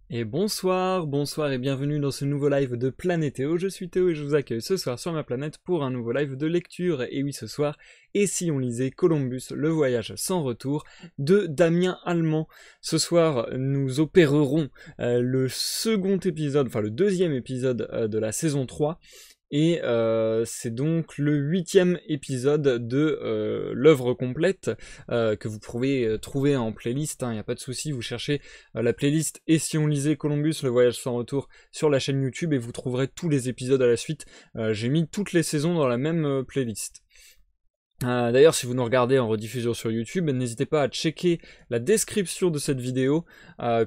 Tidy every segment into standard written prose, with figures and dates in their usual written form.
Et bonsoir et bienvenue dans ce nouveau live de Planétéo. Je suis Théo et je vous accueille ce soir sur ma planète pour un nouveau live de lecture. Et oui, ce soir, et si on lisait Columbus, le voyage sans retour de Damien Allemand. Ce soir, nous opérerons le second épisode, enfin le deuxième épisode de la saison 3. Et c'est donc le 8e épisode de l'œuvre complète que vous pouvez trouver en playlist, il n'y a pas de souci, vous cherchez la playlist Et si on lisait Columbus, le voyage sans retour sur la chaîne YouTube et vous trouverez tous les épisodes à la suite. J'ai mis toutes les saisons dans la même playlist. D'ailleurs, si vous nous regardez en rediffusion sur YouTube, n'hésitez pas à checker la description de cette vidéo,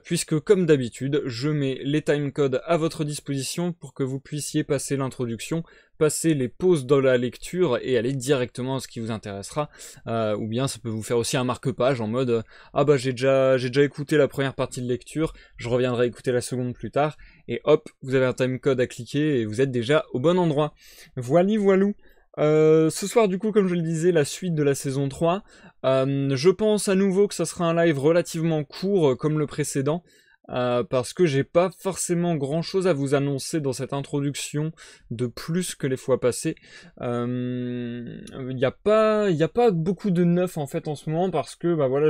puisque comme d'habitude, je mets les timecodes à votre disposition pour que vous puissiez passer l'introduction, passer les pauses dans la lecture et aller directement à ce qui vous intéressera, ou bien ça peut vous faire aussi un marque-page en mode ah bah j'ai déjà écouté la première partie de lecture, je reviendrai écouter la seconde plus tard, et hop, vous avez un timecode à cliquer et vous êtes déjà au bon endroit. Voili voilou. Ce soir, du coup, comme je le disais, la suite de la saison 3. Je pense à nouveau que ça sera un live relativement court, comme le précédent, parce que j'ai pas forcément grand chose à vous annoncer dans cette introduction de plus que les fois passées. Y a pas beaucoup de neuf en fait en ce moment, parce que bah voilà,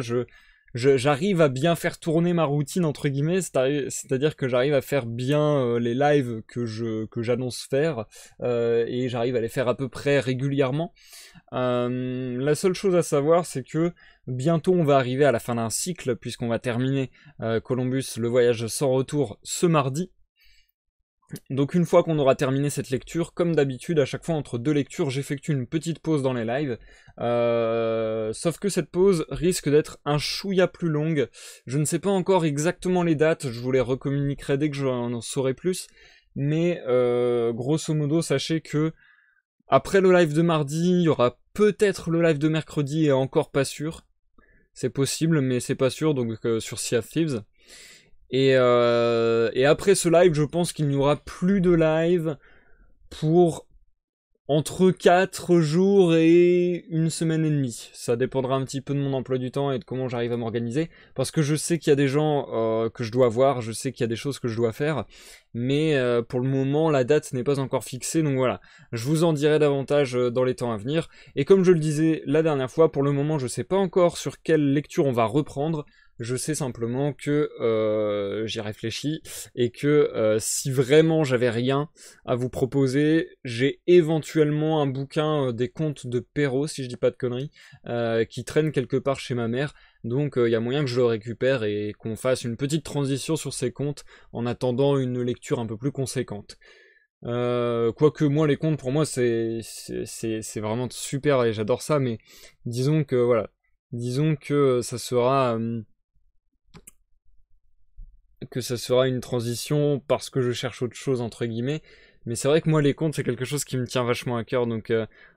j'arrive à bien faire tourner ma routine entre guillemets, c'est-à-dire que j'arrive à faire bien les lives que j'annonce faire, et j'arrive à les faire à peu près régulièrement. La seule chose à savoir, c'est que bientôt on va arriver à la fin d'un cycle, puisqu'on va terminer Columbus, le voyage sans retour, ce mardi. Donc une fois qu'on aura terminé cette lecture, comme d'habitude, à chaque fois entre deux lectures, j'effectue une petite pause dans les lives. Sauf que cette pause risque d'être un chouïa plus longue. Je ne sais pas encore exactement les dates, je vous les recommuniquerai dès que j'en saurai plus. Mais grosso modo, sachez que après le live de mardi, il y aura peut-être le live de mercredi, et encore pas sûr. C'est possible, mais c'est pas sûr, donc sur Sea of Thieves. Et après ce live, je pense qu'il n'y aura plus de live pour entre 4 jours et une semaine et demie. Ça dépendra un petit peu de mon emploi du temps et de comment j'arrive à m'organiser. Parce que je sais qu'il y a des gens que je dois voir, je sais qu'il y a des choses que je dois faire. Mais pour le moment, la date n'est pas encore fixée. Donc voilà, je vous en dirai davantage dans les temps à venir. Et comme je le disais la dernière fois, pour le moment, je sais pas encore sur quelle lecture on va reprendre. Je sais simplement que j'y réfléchis et que si vraiment j'avais rien à vous proposer, j'ai éventuellement un bouquin des contes de Perrault, si je dis pas de conneries, qui traîne quelque part chez ma mère. Donc il y a moyen que je le récupère et qu'on fasse une petite transition sur ces contes en attendant une lecture un peu plus conséquente. Quoique moi les contes pour moi c'est vraiment super et j'adore ça, mais disons que voilà, disons que ça sera une transition parce que je cherche autre chose entre guillemets. Mais c'est vrai que moi les contes c'est quelque chose qui me tient vachement à cœur, donc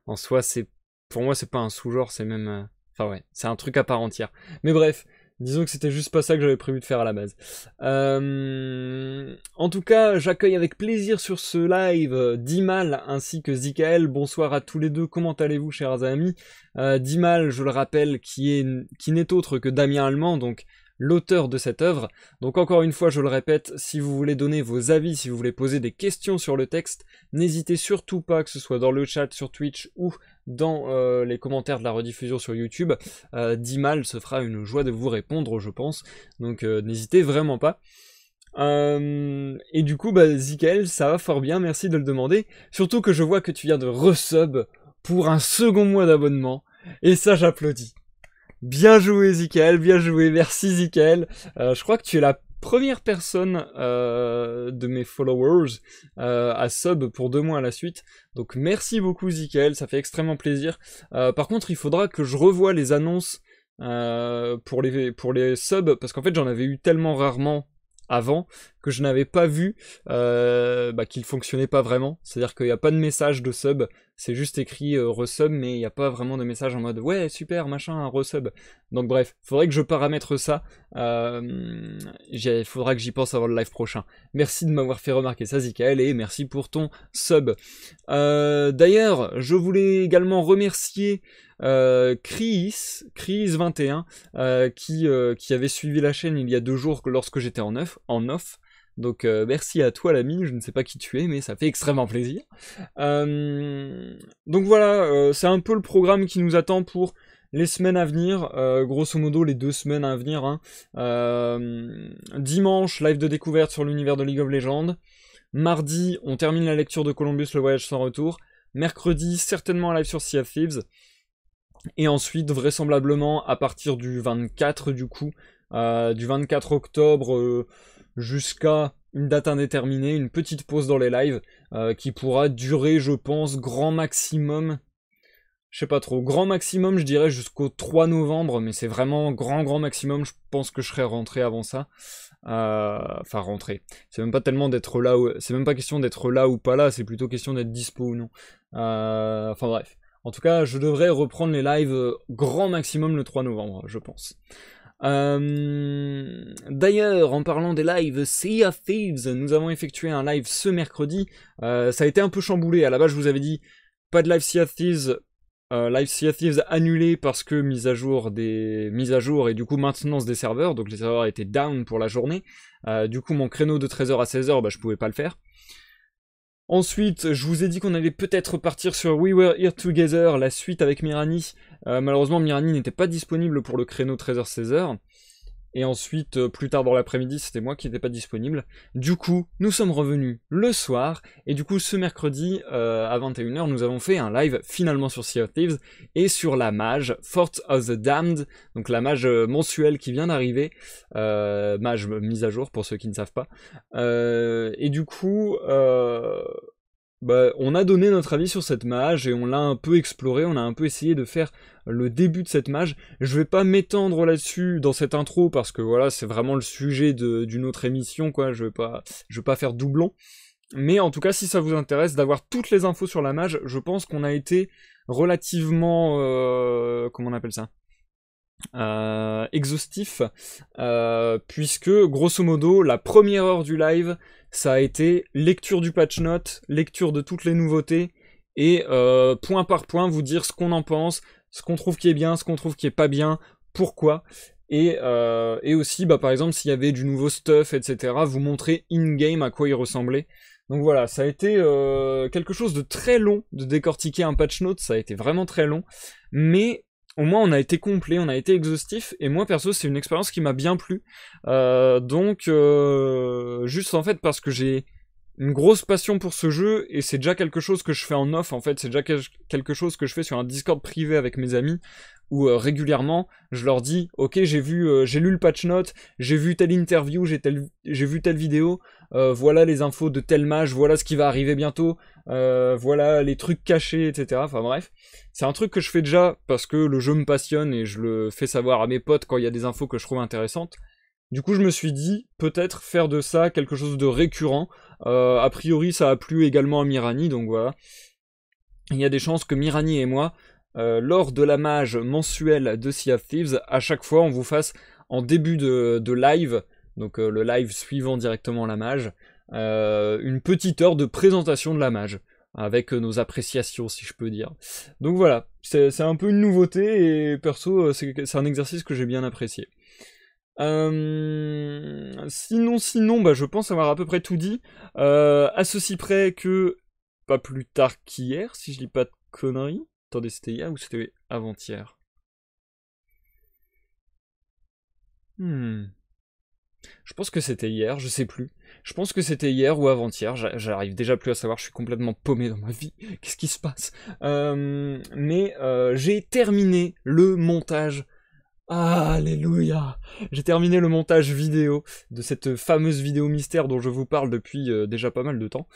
en soi c'est pour moi c'est pas un sous-genre, c'est même enfin ouais, c'est un truc à part entière. Mais bref, disons que c'était juste pas ça que j'avais prévu de faire à la base. En tout cas, j'accueille avec plaisir sur ce live Dimal ainsi que Zikael. Bonsoir à tous les deux, comment allez-vous chers amis? Dimal, je le rappelle, qui n'est autre que Damien Allemand, donc l'auteur de cette œuvre. Donc encore une fois, je le répète, si vous voulez donner vos avis, si vous voulez poser des questions sur le texte, n'hésitez surtout pas, que ce soit dans le chat sur Twitch ou dans les commentaires de la rediffusion sur YouTube. Dimal se fera une joie de vous répondre, je pense. Donc n'hésitez vraiment pas. Et du coup, bah, Zikael, ça va fort bien, merci de le demander. Surtout que je vois que tu viens de resub pour un second mois d'abonnement. Et ça, j'applaudis. Bien joué Zikael, bien joué, merci Zikael. Je crois que tu es la première personne de mes followers à sub pour 2 mois à la suite. Donc merci beaucoup Zikael, ça fait extrêmement plaisir. Par contre, il faudra que je revoie les annonces pour les subs, parce qu'en fait j'en avais eu tellement rarement avant que je n'avais pas vu, qu'il fonctionnait pas vraiment. C'est-à-dire qu'il n'y a pas de message de sub, c'est juste écrit resub, mais il n'y a pas vraiment de message en mode ouais super machin un resub. Donc bref, faudrait que je paramètre ça. Faudra que j'y pense avant le live prochain. Merci de m'avoir fait remarquer ça, Zikael, et merci pour ton sub. D'ailleurs, je voulais également remercier Chris21 qui avait suivi la chaîne il y a 2 jours lorsque j'étais en off. Donc merci à toi l'ami, je ne sais pas qui tu es, mais ça fait extrêmement plaisir. Donc voilà, c'est un peu le programme qui nous attend pour les semaines à venir, grosso modo les 2 semaines à venir. Hein. Dimanche, live de découverte sur l'univers de League of Legends. Mardi, on termine la lecture de Columbus, le voyage sans retour. Mercredi, certainement un live sur Sea of Thieves. Et ensuite, vraisemblablement, à partir du 24 du coup, du 24 octobre jusqu'à une date indéterminée, une petite pause dans les lives, qui pourra durer, je pense, grand maximum, je sais pas trop, grand maximum, je dirais jusqu'au 3 novembre, mais c'est vraiment grand maximum, je pense que je serai rentré avant ça. Enfin rentré. C'est même pas tellement d'être là, c'est même pas question d'être là ou pas là, c'est plutôt question d'être dispo ou non. Enfin bref. En tout cas, je devrais reprendre les lives grand maximum le 3 novembre, je pense. D'ailleurs, en parlant des lives Sea of Thieves, nous avons effectué un live ce mercredi. Ça a été un peu chamboulé. À la base, je vous avais dit pas de live Sea of Thieves. Live Sea of Thieves annulé parce que mise à jour et du coup maintenance des serveurs. Donc les serveurs étaient down pour la journée. Du coup, mon créneau de 13h à 16h, je pouvais pas le faire. Ensuite, je vous ai dit qu'on allait peut-être partir sur We Were Here Together, la suite avec Mirani. Malheureusement, Mirani n'était pas disponible pour le créneau 13h-16h. Et ensuite, plus tard dans l'après-midi, c'était moi qui n'étais pas disponible. Du coup, nous sommes revenus le soir. Et du coup, ce mercredi, à 21h, nous avons fait un live finalement sur Sea of Thieves et sur la mage Fort of the Damned. Donc la mage mensuelle qui vient d'arriver. Mage mise à jour pour ceux qui ne savent pas. Et du coup... on a donné notre avis sur cette mage et on l'a un peu exploré, on a un peu essayé de faire le début de cette mage. Je vais pas m'étendre là-dessus dans cette intro parce que voilà, c'est vraiment le sujet d'une autre émission, quoi. Je vais pas faire doublon. Mais en tout cas, si ça vous intéresse d'avoir toutes les infos sur la mage, je pense qu'on a été relativement... comment on appelle ça ? Exhaustif, puisque grosso modo la première heure du live ça a été lecture du patch note, lecture de toutes les nouveautés et point par point vous dire ce qu'on en pense, ce qu'on trouve qui est bien, ce qu'on trouve qui est pas bien, pourquoi, et aussi par exemple s'il y avait du nouveau stuff, etc., vous montrer in-game à quoi il ressemblait. Donc voilà, ça a été quelque chose de très long de décortiquer un patch note, ça a été vraiment très long, mais au moins on a été complet, on a été exhaustif, et moi perso c'est une expérience qui m'a bien plu, juste en fait parce que j'ai une grosse passion pour ce jeu, et c'est déjà quelque chose que je fais en off, en fait c'est déjà quelque chose que je fais sur un Discord privé avec mes amis, où régulièrement je leur dis ok j'ai lu le patch note, j'ai vu telle interview, j'ai vu telle vidéo, voilà les infos de tel mage, voilà ce qui va arriver bientôt, voilà les trucs cachés, etc. Enfin bref, c'est un truc que je fais déjà parce que le jeu me passionne et je le fais savoir à mes potes quand il y a des infos que je trouve intéressantes. Du coup je me suis dit peut-être faire de ça quelque chose de récurrent. A priori ça a plu également à Mirani, donc voilà. Il y a des chances que Mirani et moi, lors de la mage mensuelle de Sea of Thieves, à chaque fois on vous fasse en début de live, donc le live suivant directement la mage, une petite heure de présentation de la mage, avec nos appréciations si je peux dire. Donc voilà, c'est un peu une nouveauté et perso c'est un exercice que j'ai bien apprécié. Sinon, je pense avoir à peu près tout dit, à ceci près que pas plus tard qu'hier, si je dis pas de conneries. Attendez, c'était hier ou c'était avant-hier? Je pense que c'était hier, je sais plus. Je pense que c'était hier ou avant-hier, j'arrive déjà plus à savoir, je suis complètement paumé dans ma vie. Qu'est-ce qui se passe? Mais j'ai terminé le montage. Alléluia! J'ai terminé le montage vidéo de cette fameuse vidéo mystère dont je vous parle depuis déjà pas mal de temps.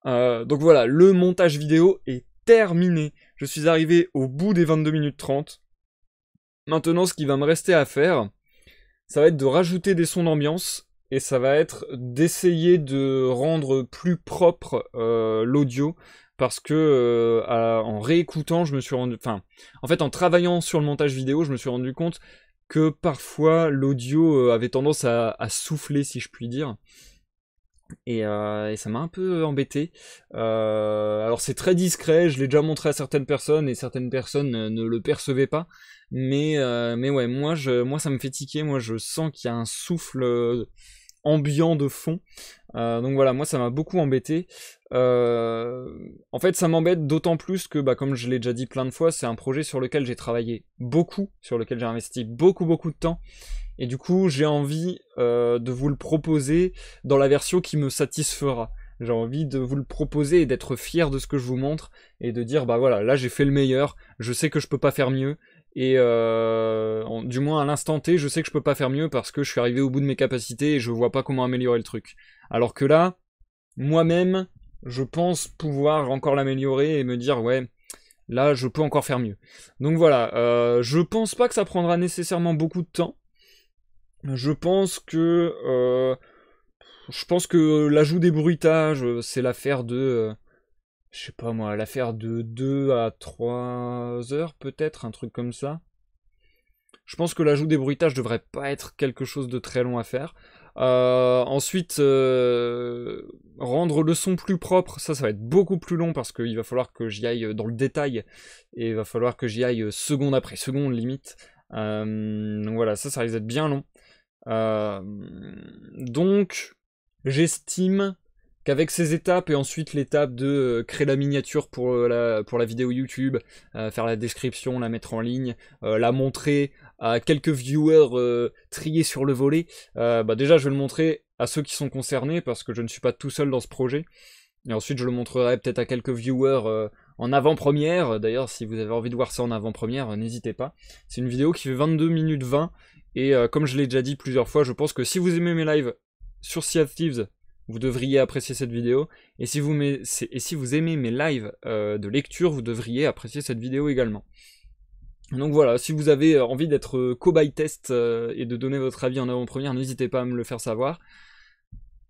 Donc voilà, le montage vidéo est terminé. Je suis arrivé au bout des 22 minutes 30. Maintenant, ce qui va me rester à faire, ça va être de rajouter des sons d'ambiance et ça va être d'essayer de rendre plus propre l'audio, parce que en réécoutant, je me suis rendu... Enfin, en fait, en travaillant sur le montage vidéo, je me suis rendu compte que parfois l'audio avait tendance à souffler, si je puis dire. Et ça m'a un peu embêté. Alors c'est très discret, je l'ai déjà montré à certaines personnes et certaines personnes ne le percevaient pas. Mais ouais, moi ça me fait tiquer, moi je sens qu'il y a un souffle ambiant de fond. Donc voilà, moi ça m'a beaucoup embêté. En fait ça m'embête d'autant plus que, bah, comme je l'ai déjà dit plein de fois, c'est un projet sur lequel j'ai travaillé beaucoup, sur lequel j'ai investi beaucoup de temps. Et du coup, j'ai envie de vous le proposer dans la version qui me satisfera. J'ai envie de vous le proposer et d'être fier de ce que je vous montre et de dire, bah voilà, là j'ai fait le meilleur, je sais que je peux pas faire mieux, et du moins à l'instant T, je sais que je peux pas faire mieux parce que je suis arrivé au bout de mes capacités et je vois pas comment améliorer le truc. Alors que là, moi-même, je pense pouvoir encore l'améliorer et me dire, ouais, là je peux encore faire mieux. Donc voilà, je pense pas que ça prendra nécessairement beaucoup de temps. Je pense que l'ajout des bruitages, c'est l'affaire de, je sais pas moi, l'affaire de 2 à 3 heures peut-être, un truc comme ça. Je pense que l'ajout des bruitages devrait pas être quelque chose de très long à faire. Ensuite, rendre le son plus propre, ça va être beaucoup plus long parce qu'il va falloir que j'y aille dans le détail et il va falloir que j'y aille seconde après seconde limite. Donc voilà, ça risque d'être bien long. Donc, j'estime qu'avec ces étapes et ensuite l'étape de créer la miniature pour la vidéo YouTube, faire la description, la mettre en ligne, la montrer à quelques viewers triés sur le volet, bah déjà je vais le montrer à ceux qui sont concernés parce que je ne suis pas tout seul dans ce projet. Et ensuite je le montrerai peut-être à quelques viewers en avant-première. D'ailleurs si vous avez envie de voir ça en avant-première, n'hésitez pas. C'est une vidéo qui fait 22 minutes 20. Et comme je l'ai déjà dit plusieurs fois, je pense que si vous aimez mes lives sur Sea of Thieves, vous devriez apprécier cette vidéo. Et si vous aimez mes lives de lecture, vous devriez apprécier cette vidéo également. Donc voilà, si vous avez envie d'être cobaye test et de donner votre avis en avant-première, n'hésitez pas à me le faire savoir.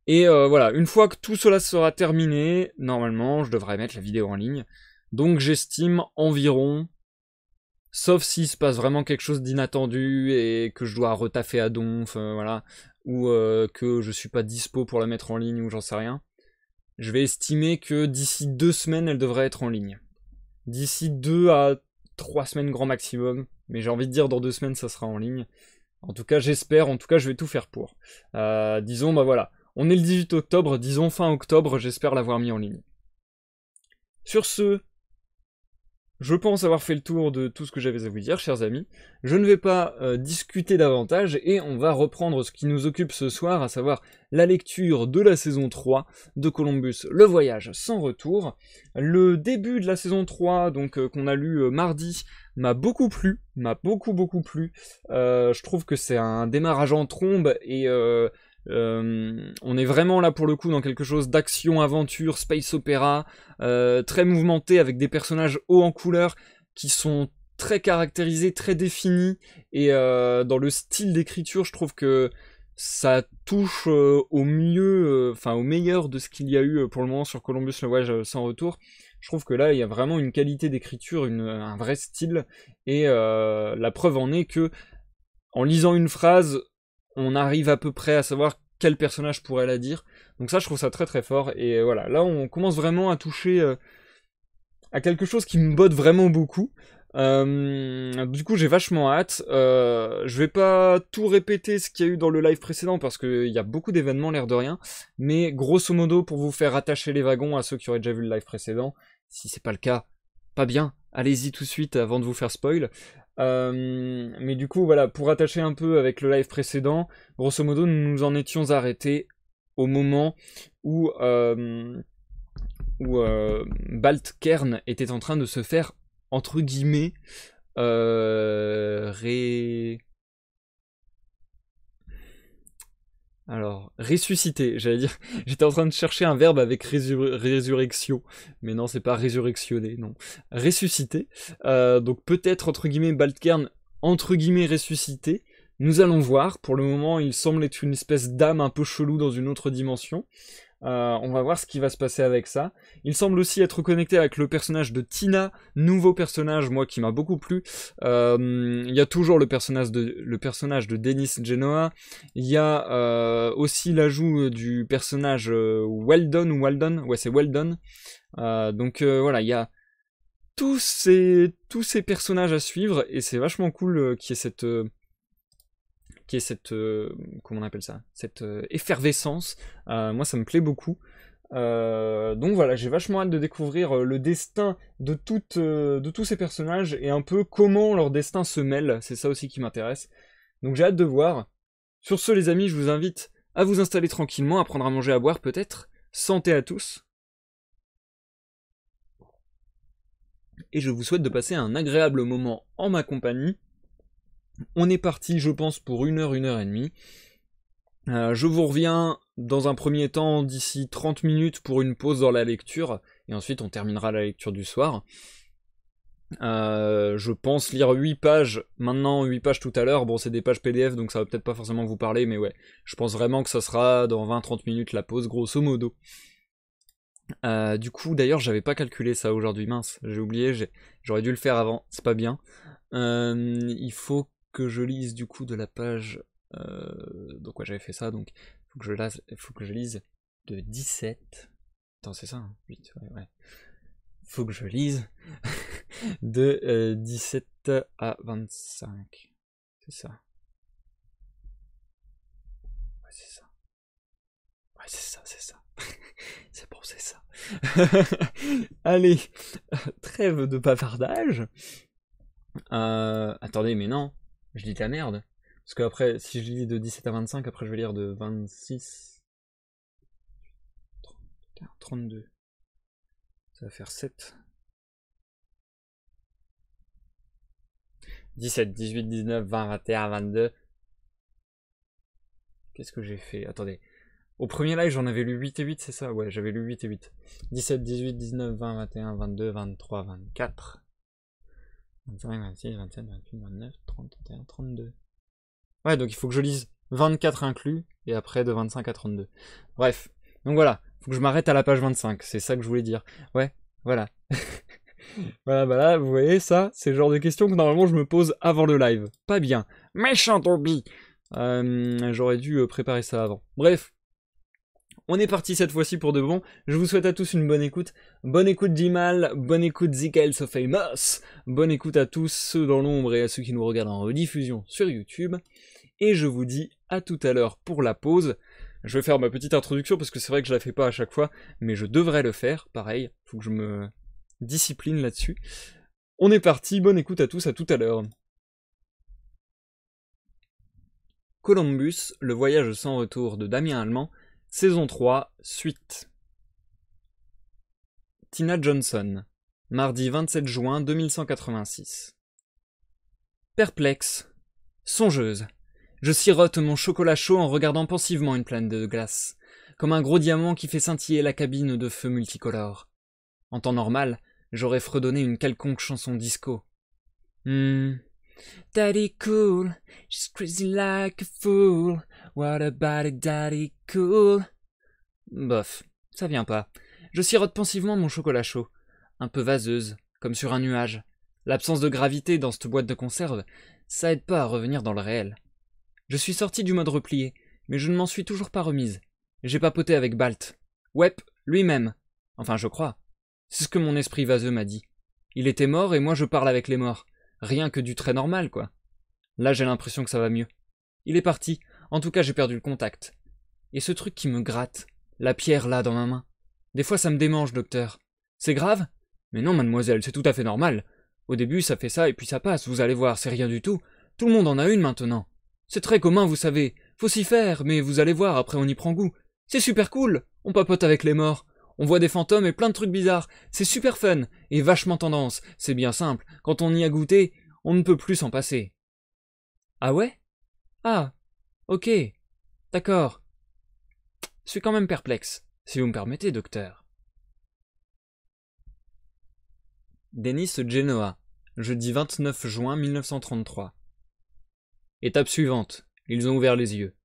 Et voilà, une fois que tout cela sera terminé, normalement, je devrais mettre la vidéo en ligne. Donc j'estime environ, sauf s'il se passe vraiment quelque chose d'inattendu et que je dois retaffer à donf, voilà, ou que je suis pas dispo pour la mettre en ligne ou j'en sais rien, je vais estimer que d'ici 2 semaines, elle devrait être en ligne. D'ici 2 à 3 semaines grand maximum, mais j'ai envie de dire dans 2 semaines ça sera en ligne. En tout cas j'espère, en tout cas je vais tout faire pour. Disons, bah voilà, on est le 18 octobre, disons fin octobre, j'espère l'avoir mis en ligne. Sur ce, je pense avoir fait le tour de tout ce que j'avais à vous dire, chers amis. Je ne vais pas discuter davantage et on va reprendre ce qui nous occupe ce soir, à savoir la lecture de la saison 3 de Columbus, le voyage sans retour. Le début de la saison 3, donc qu'on a lu mardi, m'a beaucoup plu, beaucoup plu. Je trouve que c'est un démarrage en trombe et on est vraiment là pour le coup dans quelque chose d'action, aventure, space opéra, très mouvementé avec des personnages hauts en couleur qui sont très caractérisés, très définis et dans le style d'écriture je trouve que ça touche au mieux, enfin au meilleur de ce qu'il y a eu pour le moment sur Columbus le voyage sans retour. Je trouve que là il y a vraiment une qualité d'écriture, un vrai style et la preuve en est que en lisant une phrase on arrive à peu près à savoir quel personnage pourrait la dire. Donc ça, je trouve ça très fort. Et voilà, là, on commence vraiment à toucher à quelque chose qui me botte vraiment beaucoup. Du coup, j'ai vachement hâte. Je vais pas tout répéter ce qu'il y a eu dans le live précédent parce qu'il y a beaucoup d'événements, l'air de rien. Mais grosso modo, pour vous faire attacher les wagons à ceux qui auraient déjà vu le live précédent, si c'est pas le cas, pas bien. Allez-y tout de suite avant de vous faire spoil. Mais du coup, voilà, pour attacher un peu avec le live précédent, grosso modo, nous nous en étions arrêtés au moment où Baltkern était en train de se faire, entre guillemets, ressusciter, j'allais dire. J'étais en train de chercher un verbe avec résurrection, mais non, c'est pas résurrectionner, non. Ressusciter. Donc peut-être, entre guillemets, Baltkern, entre guillemets, ressuscité, Nous allons voir. Pour le moment, il semble être une espèce d'âme un peu chelou dans une autre dimension. On va voir ce qui va se passer avec ça. Il semble aussi être connecté avec le personnage de Tina, nouveau personnage, moi qui m'a beaucoup plu. Il y a toujours le personnage de Dennis Genoa. Il y a aussi l'ajout du personnage Weldon ou Weldon. Ouais, c'est Weldon. Donc voilà, il y a tous ces personnages à suivre et c'est vachement cool qu'il y ait cette comment on appelle ça, cette effervescence. Moi ça me plaît beaucoup. Donc voilà, j'ai vachement hâte de découvrir le destin de tous ces personnages et un peu comment leur destin se mêle. C'est ça aussi qui m'intéresse. Donc j'ai hâte de voir. Sur ce les amis, je vous invite à vous installer tranquillement, à prendre à manger, à boire peut-être. Santé à tous. Et je vous souhaite de passer un agréable moment en ma compagnie. On est parti, je pense, pour 1 heure, 1 heure et demie. Je vous reviens dans un premier temps d'ici 30 minutes pour une pause dans la lecture, et ensuite on terminera la lecture du soir. Je pense lire 8 pages, maintenant 8 pages tout à l'heure, bon c'est des pages PDF donc ça va peut-être pas forcément vous parler, mais ouais, je pense vraiment que ça sera dans 20-30 minutes la pause, grosso modo. Du coup, d'ailleurs, j'avais pas calculé ça aujourd'hui, mince, j'ai oublié, j'aurais dû le faire avant, c'est pas bien. Il faut que je lise du coup de la page... donc ouais, j'avais fait ça, donc il faut que je lise de 17... Attends, c'est ça, hein 8, ouais. Faut que je lise de 17 à 25. C'est ça. Ouais, c'est ça. Ouais, c'est ça. C'est bon, c'est ça. Allez, trêve de bavardage. Attendez, mais non, je lis de la merde. Parce que après, si je lis de 17 à 25, après je vais lire de 26... 32. Ça va faire 7. 17, 18, 19, 20, 21, 22. Qu'est-ce que j'ai fait? Attendez. Au premier live, j'en avais lu 8 et 8, c'est ça? Ouais, j'avais lu 8 et 8. 17, 18, 19, 20, 21, 22, 23, 24. 25, 26, 27, 28, 29, 30, 31, 32. Ouais, donc il faut que je lise 24 inclus, et après de 25 à 32. Bref. Donc voilà. Faut que je m'arrête à la page 25. C'est ça que je voulais dire. Ouais, voilà. Voilà, vous voyez, ça, c'est le genre de questions que normalement je me pose avant le live. Pas bien. Méchant Toby. J'aurais dû préparer ça avant. Bref. On est parti cette fois-ci pour de bon. Je vous souhaite à tous une bonne écoute. Bonne écoute d'Imal, bonne écoute Zikael So Famous. Bonne écoute à tous ceux dans l'ombre et à ceux qui nous regardent en rediffusion sur YouTube. Et je vous dis à tout à l'heure pour la pause. Je vais faire ma petite introduction parce que c'est vrai que je la fais pas à chaque fois, mais je devrais le faire, pareil. Faut que je me discipline là-dessus. On est parti, bonne écoute à tous, à tout à l'heure. Columbus, le voyage sans retour de Damien Allemand, saison 3, suite. Tina Johnson, mardi 27 juin 2186. Perplexe, songeuse, je sirote mon chocolat chaud en regardant pensivement une plaine de glace, comme un gros diamant qui fait scintiller la cabine de feux multicolores. En temps normal, j'aurais fredonné une quelconque chanson disco. Daddy cool, she's crazy like a fool. What about it, daddy cool? Bof, ça vient pas. Je sirote pensivement mon chocolat chaud, un peu vaseuse, comme sur un nuage. L'absence de gravité dans cette boîte de conserve, ça aide pas à revenir dans le réel. Je suis sorti du mode replié, mais je ne m'en suis toujours pas remise. J'ai papoté avec Balt. Wep, lui-même. Enfin, je crois. C'est ce que mon esprit vaseux m'a dit. Il était mort et moi je parle avec les morts. Rien que du très normal, quoi. Là, j'ai l'impression que ça va mieux. Il est parti. En tout cas, j'ai perdu le contact. Et ce truc qui me gratte, la pierre là dans ma main. Des fois, ça me démange, docteur. C'est grave? Mais non, mademoiselle, c'est tout à fait normal. Au début, ça fait ça et puis ça passe, vous allez voir, c'est rien du tout. Tout le monde en a une maintenant. C'est très commun, vous savez. Faut s'y faire, mais vous allez voir, après on y prend goût. C'est super cool. On papote avec les morts. On voit des fantômes et plein de trucs bizarres. C'est super fun et vachement tendance. C'est bien simple. Quand on y a goûté, on ne peut plus s'en passer. Ah ouais? Ah, ok. D'accord. Je suis quand même perplexe, si vous me permettez, docteur. Dennis Genoa, jeudi 29 juin 1933. Étape suivante, ils ont ouvert les yeux.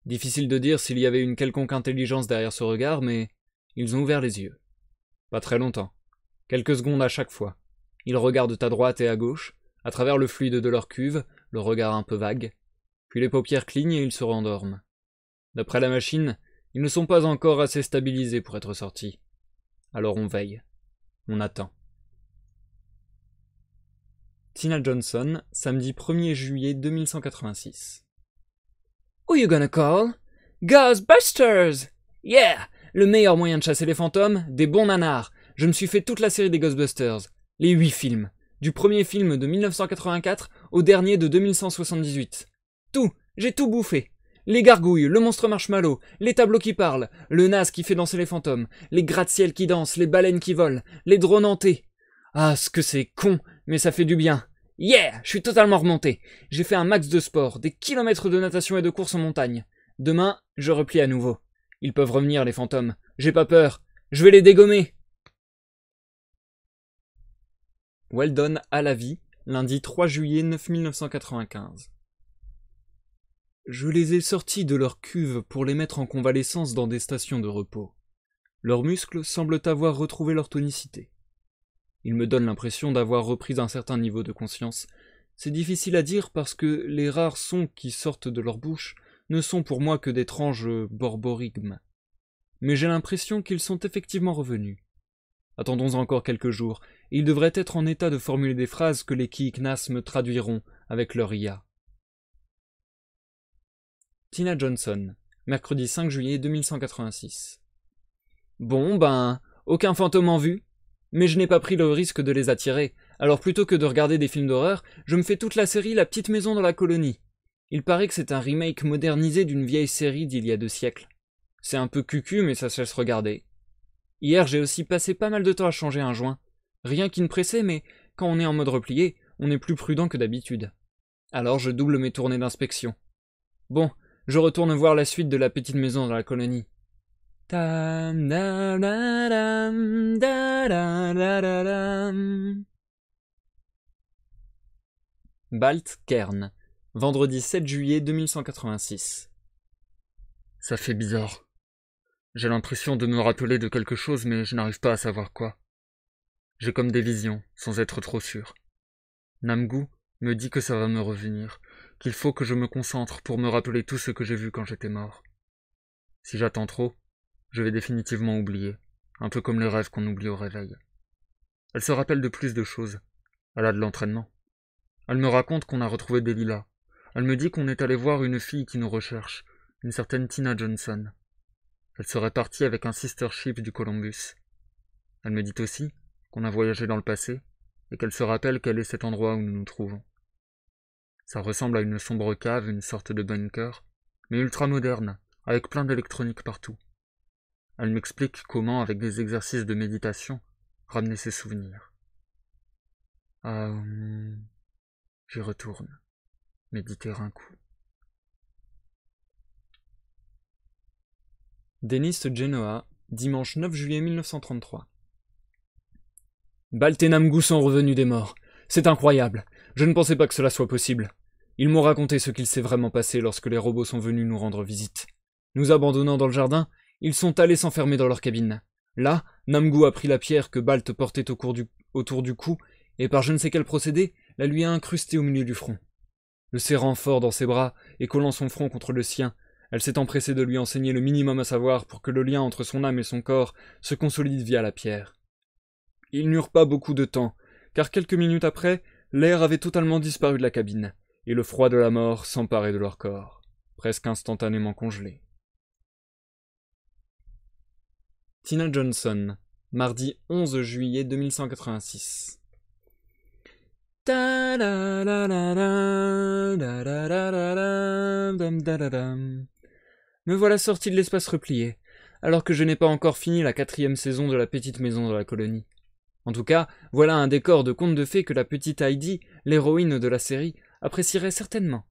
Difficile de dire s'il y avait une quelconque intelligence derrière ce regard, mais ils ont ouvert les yeux. Pas très longtemps. Quelques secondes à chaque fois. Ils regardent à droite et à gauche, à travers le fluide de leur cuve, le regard un peu vague. Puis les paupières clignent et ils se rendorment. D'après la machine, ils ne sont pas encore assez stabilisés pour être sortis. Alors on veille. On attend. Tina Johnson, samedi 1er juillet 2186. Who you gonna call? Ghostbusters! Yeah! Le meilleur moyen de chasser les fantômes, des bons nanars. Je me suis fait toute la série des Ghostbusters. Les 8 films. Du premier film de 1984 au dernier de 2178. Tout! J'ai tout bouffé. Les gargouilles, le monstre marshmallow, les tableaux qui parlent, le nas qui fait danser les fantômes, les gratte-ciel qui dansent, les baleines qui volent, les drones hantés. Ah, ce que c'est con, mais ça fait du bien. Yeah! Je suis totalement remonté. J'ai fait un max de sport, des kilomètres de natation et de course en montagne. Demain, je replie à nouveau. Ils peuvent revenir, les fantômes. J'ai pas peur. Je vais les dégommer. Weldon à la vie, lundi 3 juillet 1995. Je les ai sortis de leur cuve pour les mettre en convalescence dans des stations de repos. Leurs muscles semblent avoir retrouvé leur tonicité. Ils me donnent l'impression d'avoir repris un certain niveau de conscience. C'est difficile à dire parce que les rares sons qui sortent de leur bouche ne sont pour moi que d'étranges borborigmes. Mais j'ai l'impression qu'ils sont effectivement revenus. Attendons encore quelques jours, et ils devraient être en état de formuler des phrases que les Kiiknas me traduiront avec leur IA. Tina Johnson, mercredi 5 juillet 2186. Bon, aucun fantôme en vue, mais je n'ai pas pris le risque de les attirer, alors plutôt que de regarder des films d'horreur, je me fais toute la série La Petite Maison dans la Colonie. Il paraît que c'est un remake modernisé d'une vieille série d'il y a 2 siècles. C'est un peu cucu, mais ça se laisse regarder. Hier, j'ai aussi passé pas mal de temps à changer un joint. Rien qui ne pressait, mais quand on est en mode replié, on est plus prudent que d'habitude. Alors je double mes tournées d'inspection. Bon, je retourne voir la suite de La Petite Maison dans la Colonie. Balt Kern, vendredi 7 juillet 2186. Ça fait bizarre. J'ai l'impression de me rappeler de quelque chose, mais je n'arrive pas à savoir quoi. J'ai comme des visions, sans être trop sûr. Namgu me dit que ça va me revenir, qu'il faut que je me concentre pour me rappeler tout ce que j'ai vu quand j'étais mort. Si j'attends trop, je vais définitivement oublier, un peu comme les rêves qu'on oublie au réveil. Elle se rappelle de plus de choses. Elle a de l'entraînement. Elle me raconte qu'on a retrouvé des lilas. Elle me dit qu'on est allé voir une fille qui nous recherche, une certaine Tina Johnson. Elle serait partie avec un sister ship du Columbus. Elle me dit aussi qu'on a voyagé dans le passé et qu'elle se rappelle quel est cet endroit où nous nous trouvons. Ça ressemble à une sombre cave, une sorte de bunker, mais ultra moderne, avec plein d'électronique partout. Elle m'explique comment, avec des exercices de méditation, ramener ses souvenirs. J'y retourne, méditer un coup. Denis Genoa, dimanche 9 juillet 1933. Balt et Namgu sont revenus des morts. C'est incroyable. Je ne pensais pas que cela soit possible. Ils m'ont raconté ce qu'il s'est vraiment passé lorsque les robots sont venus nous rendre visite. Nous abandonnant dans le jardin, ils sont allés s'enfermer dans leur cabine. Là, Namgu a pris la pierre que Balt portait autour du cou, et par je ne sais quel procédé, la lui a incrustée au milieu du front. Le serrant fort dans ses bras et collant son front contre le sien, elle s'est empressée de lui enseigner le minimum à savoir pour que le lien entre son âme et son corps se consolide via la pierre. Ils n'eurent pas beaucoup de temps, car quelques minutes après, l'air avait totalement disparu de la cabine, et le froid de la mort s'emparait de leur corps, presque instantanément congelés. Tina Johnson, mardi 11 juillet 2186. Me voilà sorti de l'espace replié, alors que je n'ai pas encore fini la 4e saison de La Petite Maison de la Colonie. En tout cas, voilà un décor de conte de fées que la petite Heidi, l'héroïne de la série, apprécierait certainement.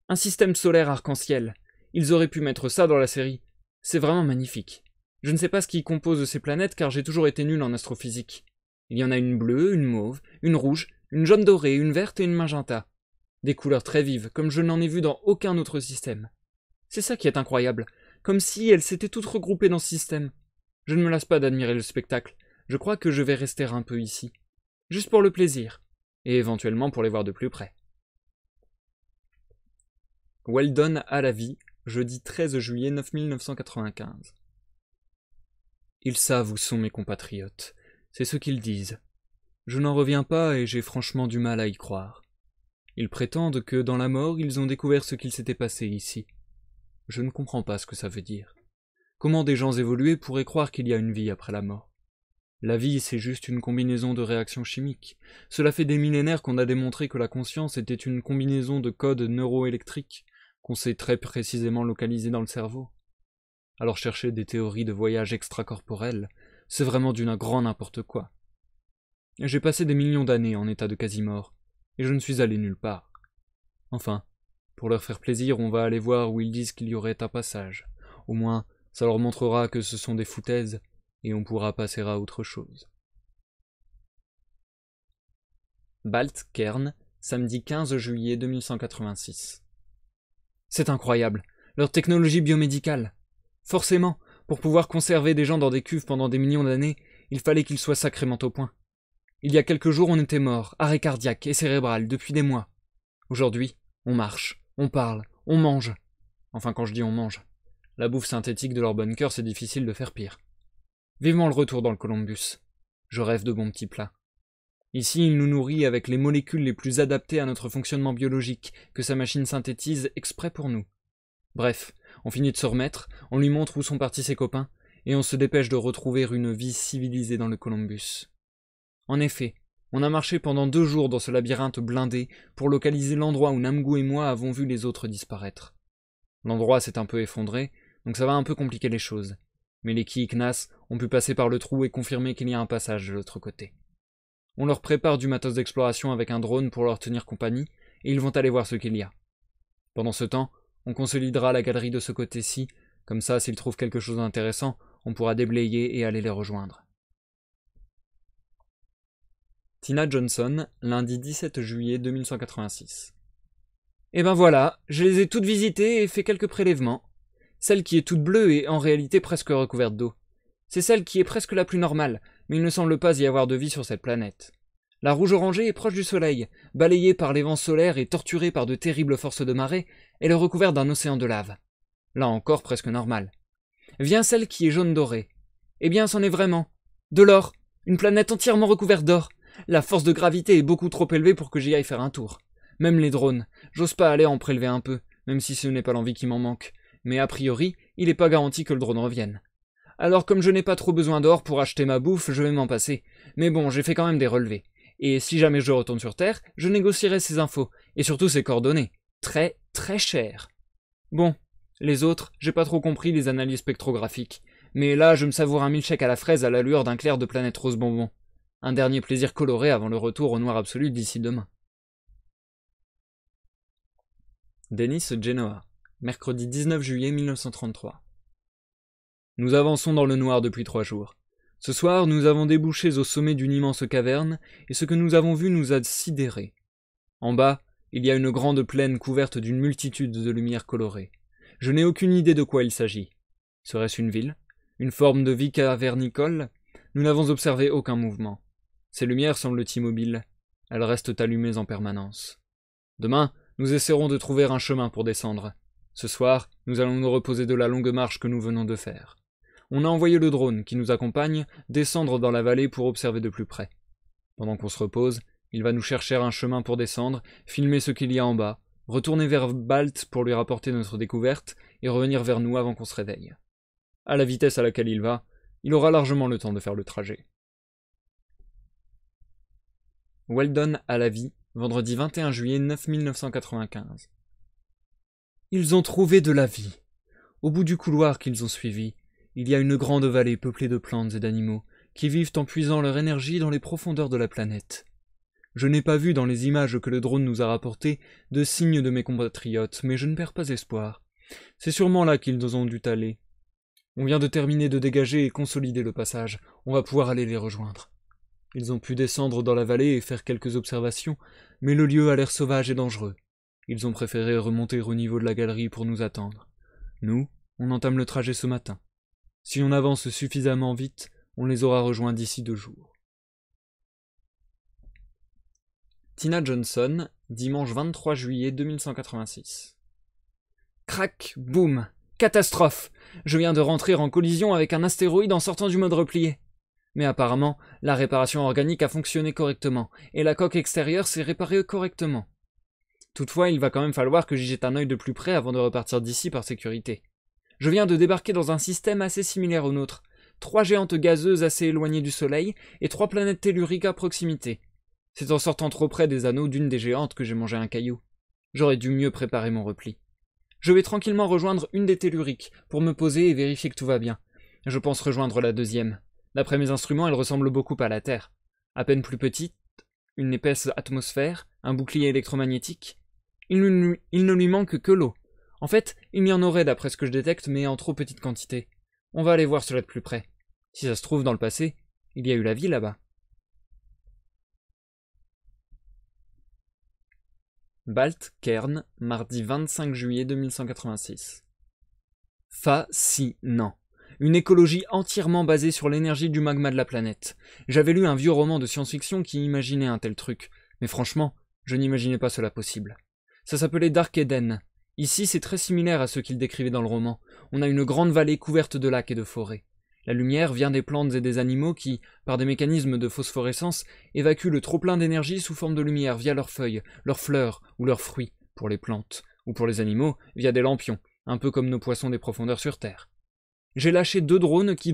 Un système solaire arc-en-ciel. Ils auraient pu mettre ça dans la série. C'est vraiment magnifique. Je ne sais pas ce qui compose ces planètes car j'ai toujours été nul en astrophysique. Il y en a une bleue, une mauve, une rouge, une jaune dorée, une verte et une magenta. Des couleurs très vives, comme je n'en ai vu dans aucun autre système. C'est ça qui est incroyable, comme si elles s'étaient toutes regroupées dans ce système. Je ne me lasse pas d'admirer le spectacle, je crois que je vais rester un peu ici. Juste pour le plaisir, et éventuellement pour les voir de plus près. Weldon à la vie, jeudi 13 juillet 9995. Ils savent où sont mes compatriotes, c'est ce qu'ils disent. Je n'en reviens pas et j'ai franchement du mal à y croire. Ils prétendent que dans la mort, ils ont découvert ce qu'il s'était passé ici. Je ne comprends pas ce que ça veut dire. Comment des gens évolués pourraient croire qu'il y a une vie après la mort? La vie, c'est juste une combinaison de réactions chimiques. Cela fait des millénaires qu'on a démontré que la conscience était une combinaison de codes neuroélectriques qu'on sait très précisément localiser dans le cerveau. Alors chercher des théories de voyage extracorporel, c'est vraiment du grand n'importe quoi. J'ai passé des millions d'années en état de quasi-mort, et je ne suis allé nulle part. Enfin, pour leur faire plaisir, on va aller voir où ils disent qu'il y aurait un passage. Au moins, ça leur montrera que ce sont des foutaises, et on pourra passer à autre chose. Balt Kern, samedi 15 juillet 2186. C'est incroyable, leur technologie biomédicale. Forcément, pour pouvoir conserver des gens dans des cuves pendant des millions d'années, il fallait qu'ils soient sacrément au point. Il y a quelques jours, on était morts, arrêt cardiaque et cérébral, depuis des mois. Aujourd'hui, on marche, on parle, on mange. Enfin, quand je dis on mange, la bouffe synthétique de leur bunker, c'est difficile de faire pire. Vivement le retour dans le Columbus. Je rêve de bons petits plats. Ici, il nous nourrit avec les molécules les plus adaptées à notre fonctionnement biologique que sa machine synthétise exprès pour nous. Bref, on finit de se remettre, on lui montre où sont partis ses copains, et on se dépêche de retrouver une vie civilisée dans le Columbus. En effet, on a marché pendant 2 jours dans ce labyrinthe blindé pour localiser l'endroit où Namgoo et moi avons vu les autres disparaître. L'endroit s'est un peu effondré, donc ça va un peu compliquer les choses. Mais les Kiiknas ont pu passer par le trou et confirmer qu'il y a un passage de l'autre côté. On leur prépare du matos d'exploration avec un drone pour leur tenir compagnie, et ils vont aller voir ce qu'il y a. Pendant ce temps, on consolidera la galerie de ce côté-ci, comme ça, s'ils trouvent quelque chose d'intéressant, on pourra déblayer et aller les rejoindre. Tina Johnson, lundi 17 juillet 2186. Et ben voilà, je les ai toutes visitées et fait quelques prélèvements. Celle qui est toute bleue est en réalité presque recouverte d'eau. C'est celle qui est presque la plus normale, mais il ne semble pas y avoir de vie sur cette planète. La rouge orangée est proche du soleil, balayée par les vents solaires et torturée par de terribles forces de marée, elle est recouverte d'un océan de lave. Là encore presque normale. Vient celle qui est jaune dorée. Eh bien, c'en est vraiment. De l'or, une planète entièrement recouverte d'or. La force de gravité est beaucoup trop élevée pour que j'y aille faire un tour. Même les drones, j'ose pas aller en prélever un peu, même si ce n'est pas l'envie qui m'en manque. Mais a priori, il n'est pas garanti que le drone revienne. Alors comme je n'ai pas trop besoin d'or pour acheter ma bouffe, je vais m'en passer. Mais bon, j'ai fait quand même des relevés. Et si jamais je retourne sur Terre, je négocierai ces infos, et surtout ces coordonnées. Très, très cher. Bon, les autres, j'ai pas trop compris les analyses spectrographiques. Mais là, je me savoure un milkshake à la fraise à la lueur d'un clair de planète rose bonbon. Un dernier plaisir coloré avant le retour au noir absolu d'ici demain. Denis Genoa, mercredi 19 juillet 1933. Nous avançons dans le noir depuis 3 jours. Ce soir, nous avons débouché au sommet d'une immense caverne, et ce que nous avons vu nous a sidérés. En bas, il y a une grande plaine couverte d'une multitude de lumières colorées. Je n'ai aucune idée de quoi il s'agit. Serait-ce une ville? Une forme de vie cavernicole? Nous n'avons observé aucun mouvement. Ces lumières semblent immobiles. Elles restent allumées en permanence. Demain, nous essaierons de trouver un chemin pour descendre. Ce soir, nous allons nous reposer de la longue marche que nous venons de faire. On a envoyé le drone, qui nous accompagne, descendre dans la vallée pour observer de plus près. Pendant qu'on se repose, il va nous chercher un chemin pour descendre, filmer ce qu'il y a en bas, retourner vers Balt pour lui rapporter notre découverte, et revenir vers nous avant qu'on se réveille. À la vitesse à laquelle il va, il aura largement le temps de faire le trajet. Weldon à la vie, vendredi 21 juillet 9995. Ils ont trouvé de la vie. Au bout du couloir qu'ils ont suivi, il y a une grande vallée peuplée de plantes et d'animaux qui vivent en puisant leur énergie dans les profondeurs de la planète. Je n'ai pas vu dans les images que le drone nous a rapportées de signes de mes compatriotes, mais je ne perds pas espoir. C'est sûrement là qu'ils ont dû aller. On vient de terminer de dégager et consolider le passage. On va pouvoir aller les rejoindre. Ils ont pu descendre dans la vallée et faire quelques observations, mais le lieu a l'air sauvage et dangereux. Ils ont préféré remonter au niveau de la galerie pour nous attendre. Nous, on entame le trajet ce matin. Si on avance suffisamment vite, on les aura rejoints d'ici 2 jours. Tina Johnson, dimanche 23 juillet 2186. Crac, boum, catastrophe! Je viens de rentrer en collision avec un astéroïde en sortant du mode replié. Mais apparemment, la réparation organique a fonctionné correctement, et la coque extérieure s'est réparée correctement. Toutefois, il va quand même falloir que j'y jette un œil de plus près avant de repartir d'ici par sécurité. Je viens de débarquer dans un système assez similaire au nôtre. 3 géantes gazeuses assez éloignées du Soleil, et 3 planètes telluriques à proximité. C'est en sortant trop près des anneaux d'une des géantes que j'ai mangé un caillou. J'aurais dû mieux préparer mon repli. Je vais tranquillement rejoindre une des telluriques, pour me poser et vérifier que tout va bien. Je pense rejoindre la deuxième. D'après mes instruments, elle ressemble beaucoup à la Terre. À peine plus petite, une épaisse atmosphère, un bouclier électromagnétique. Il ne lui manque que l'eau. En fait, il y en aurait d'après ce que je détecte, mais en trop petite quantité. On va aller voir cela de plus près. Si ça se trouve, dans le passé, il y a eu la vie là-bas. Balt, Cairn, mardi 25 juillet 2186. Fascinant. Une écologie entièrement basée sur l'énergie du magma de la planète. J'avais lu un vieux roman de science-fiction qui imaginait un tel truc, mais franchement, je n'imaginais pas cela possible. Ça s'appelait Dark Eden. Ici, c'est très similaire à ce qu'il décrivait dans le roman. On a une grande vallée couverte de lacs et de forêts. La lumière vient des plantes et des animaux qui, par des mécanismes de phosphorescence, évacuent le trop-plein d'énergie sous forme de lumière via leurs feuilles, leurs fleurs ou leurs fruits, pour les plantes, ou pour les animaux, via des lampions, un peu comme nos poissons des profondeurs sur Terre. J'ai lâché 2 drones qui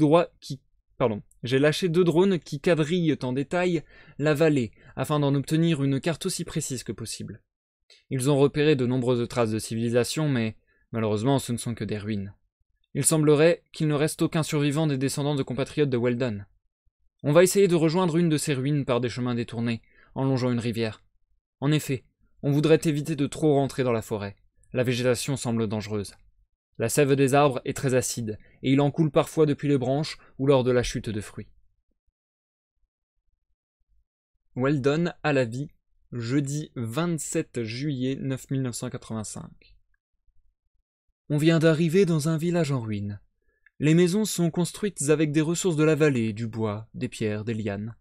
quadrillent en détail la vallée, afin d'en obtenir une carte aussi précise que possible. Ils ont repéré de nombreuses traces de civilisation, mais malheureusement ce ne sont que des ruines. Il semblerait qu'il ne reste aucun survivant des descendants de compatriotes de Weldon. On va essayer de rejoindre une de ces ruines par des chemins détournés, en longeant une rivière. En effet, on voudrait éviter de trop rentrer dans la forêt. La végétation semble dangereuse. La sève des arbres est très acide, et il en coule parfois depuis les branches ou lors de la chute de fruits. Weldon à la vie, jeudi 27 juillet 1985. On vient d'arriver dans un village en ruine. Les maisons sont construites avec des ressources de la vallée, du bois, des pierres, des lianes.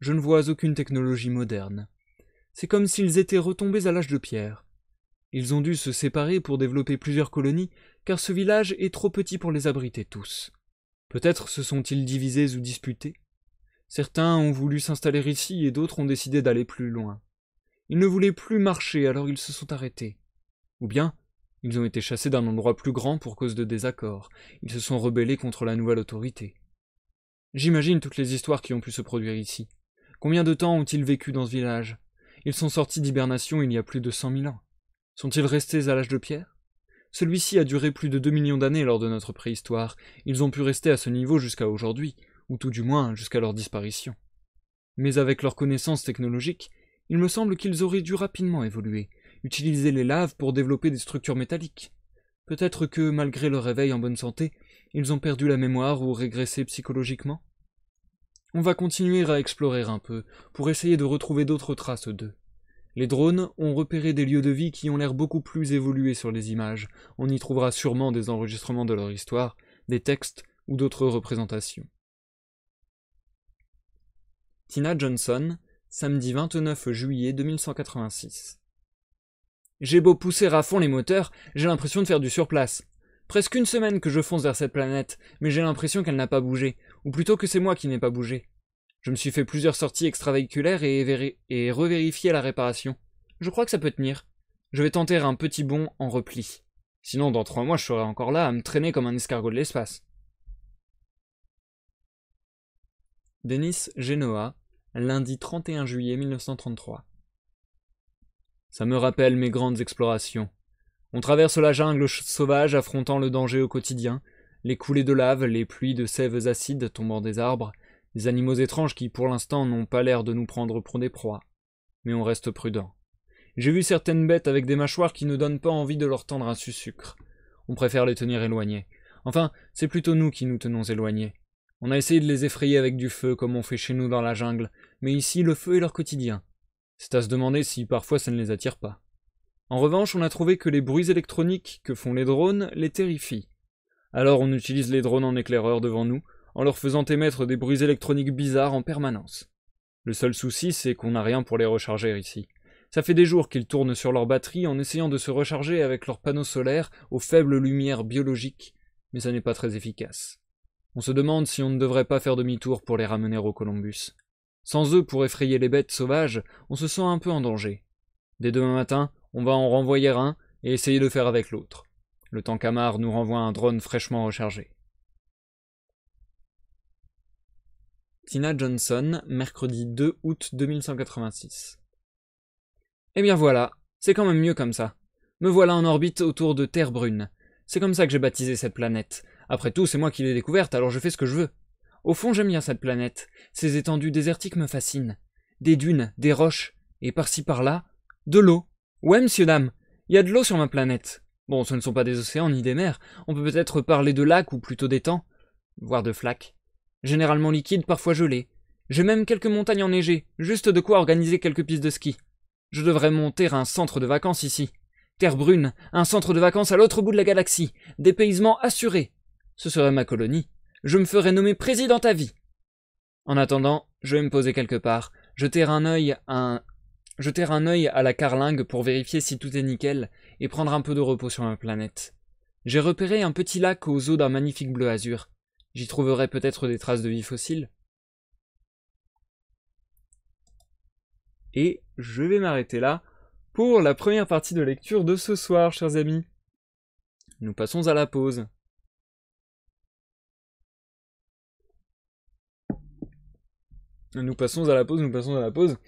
Je ne vois aucune technologie moderne. C'est comme s'ils étaient retombés à l'âge de pierre. Ils ont dû se séparer pour développer plusieurs colonies, car ce village est trop petit pour les abriter tous. Peut-être se sont-ils divisés ou disputés. Certains ont voulu s'installer ici et d'autres ont décidé d'aller plus loin. Ils ne voulaient plus marcher, alors ils se sont arrêtés. Ou bien, ils ont été chassés d'un endroit plus grand pour cause de désaccords. Ils se sont rebellés contre la nouvelle autorité. J'imagine toutes les histoires qui ont pu se produire ici. Combien de temps ont-ils vécu dans ce village? Ils sont sortis d'hibernation il y a plus de 100 000 ans. Sont-ils restés à l'âge de pierre? Celui-ci a duré plus de 2 millions d'années lors de notre préhistoire. Ils ont pu rester à ce niveau jusqu'à aujourd'hui, ou tout du moins jusqu'à leur disparition. Mais avec leurs connaissances technologiques, il me semble qu'ils auraient dû rapidement évoluer, utiliser les laves pour développer des structures métalliques. Peut-être que, malgré leur réveil en bonne santé, ils ont perdu la mémoire ou régressé psychologiquement. On va continuer à explorer un peu, pour essayer de retrouver d'autres traces d'eux. Les drones ont repéré des lieux de vie qui ont l'air beaucoup plus évolués sur les images. On y trouvera sûrement des enregistrements de leur histoire, des textes ou d'autres représentations. Tina Johnson, samedi 29 juillet 2186. J'ai beau pousser à fond les moteurs, j'ai l'impression de faire du surplace. Presque 1 semaine que je fonce vers cette planète, mais j'ai l'impression qu'elle n'a pas bougé, ou plutôt que c'est moi qui n'ai pas bougé. Je me suis fait plusieurs sorties extravéhiculaires et revérifié la réparation. Je crois que ça peut tenir. Je vais tenter un petit bond en repli. Sinon, dans 3 mois, je serai encore là à me traîner comme un escargot de l'espace. Denis Genoa, lundi 31 juillet 1933. Ça me rappelle mes grandes explorations. On traverse la jungle sauvage affrontant le danger au quotidien, les coulées de lave, les pluies de sèves acides tombant des arbres, des animaux étranges qui pour l'instant n'ont pas l'air de nous prendre pour des proies. Mais on reste prudent. J'ai vu certaines bêtes avec des mâchoires qui ne donnent pas envie de leur tendre un sucre. On préfère les tenir éloignés. Enfin, c'est plutôt nous qui nous tenons éloignés. On a essayé de les effrayer avec du feu comme on fait chez nous dans la jungle, mais ici le feu est leur quotidien. C'est à se demander si parfois ça ne les attire pas. En revanche, on a trouvé que les bruits électroniques que font les drones les terrifient. Alors on utilise les drones en éclaireur devant nous, en leur faisant émettre des bruits électroniques bizarres en permanence. Le seul souci, c'est qu'on n'a rien pour les recharger ici. Ça fait des jours qu'ils tournent sur leur batterie en essayant de se recharger avec leurs panneaux solaires aux faibles lumières biologiques, mais ça n'est pas très efficace. On se demande si on ne devrait pas faire demi-tour pour les ramener au Columbus. Sans eux pour effrayer les bêtes sauvages, on se sent un peu en danger. Dès demain matin, on va en renvoyer un et essayer de faire avec l'autre. Le temps qu'Amar nous renvoie un drone fraîchement rechargé. Tina Johnson, mercredi 2 août 2186. Eh bien voilà, c'est quand même mieux comme ça. Me voilà en orbite autour de Terre brune. C'est comme ça que j'ai baptisé cette planète. Après tout, c'est moi qui l'ai découverte, alors je fais ce que je veux. Au fond, j'aime bien cette planète. Ces étendues désertiques me fascinent. Des dunes, des roches, et par-ci par-là, de l'eau. Ouais, monsieur, dame, il y a de l'eau sur ma planète. Bon, ce ne sont pas des océans ni des mers. On peut peut-être parler de lacs ou plutôt d'étangs, voire de flaques. Généralement liquides, parfois gelés. J'ai même quelques montagnes enneigées, juste de quoi organiser quelques pistes de ski. Je devrais monter un centre de vacances ici. Terre brune, un centre de vacances à l'autre bout de la galaxie. Dépaysement assuré. Ce serait ma colonie. Je me ferais nommer président à vie. En attendant, je vais me poser quelque part, jeter un œil à la carlingue pour vérifier si tout est nickel et prendre un peu de repos sur ma planète. J'ai repéré un petit lac aux eaux d'un magnifique bleu azur. J'y trouverai peut-être des traces de vie fossile. Et je vais m'arrêter là pour la première partie de lecture de ce soir, chers amis. Nous passons à la pause. Nous passons à la pause.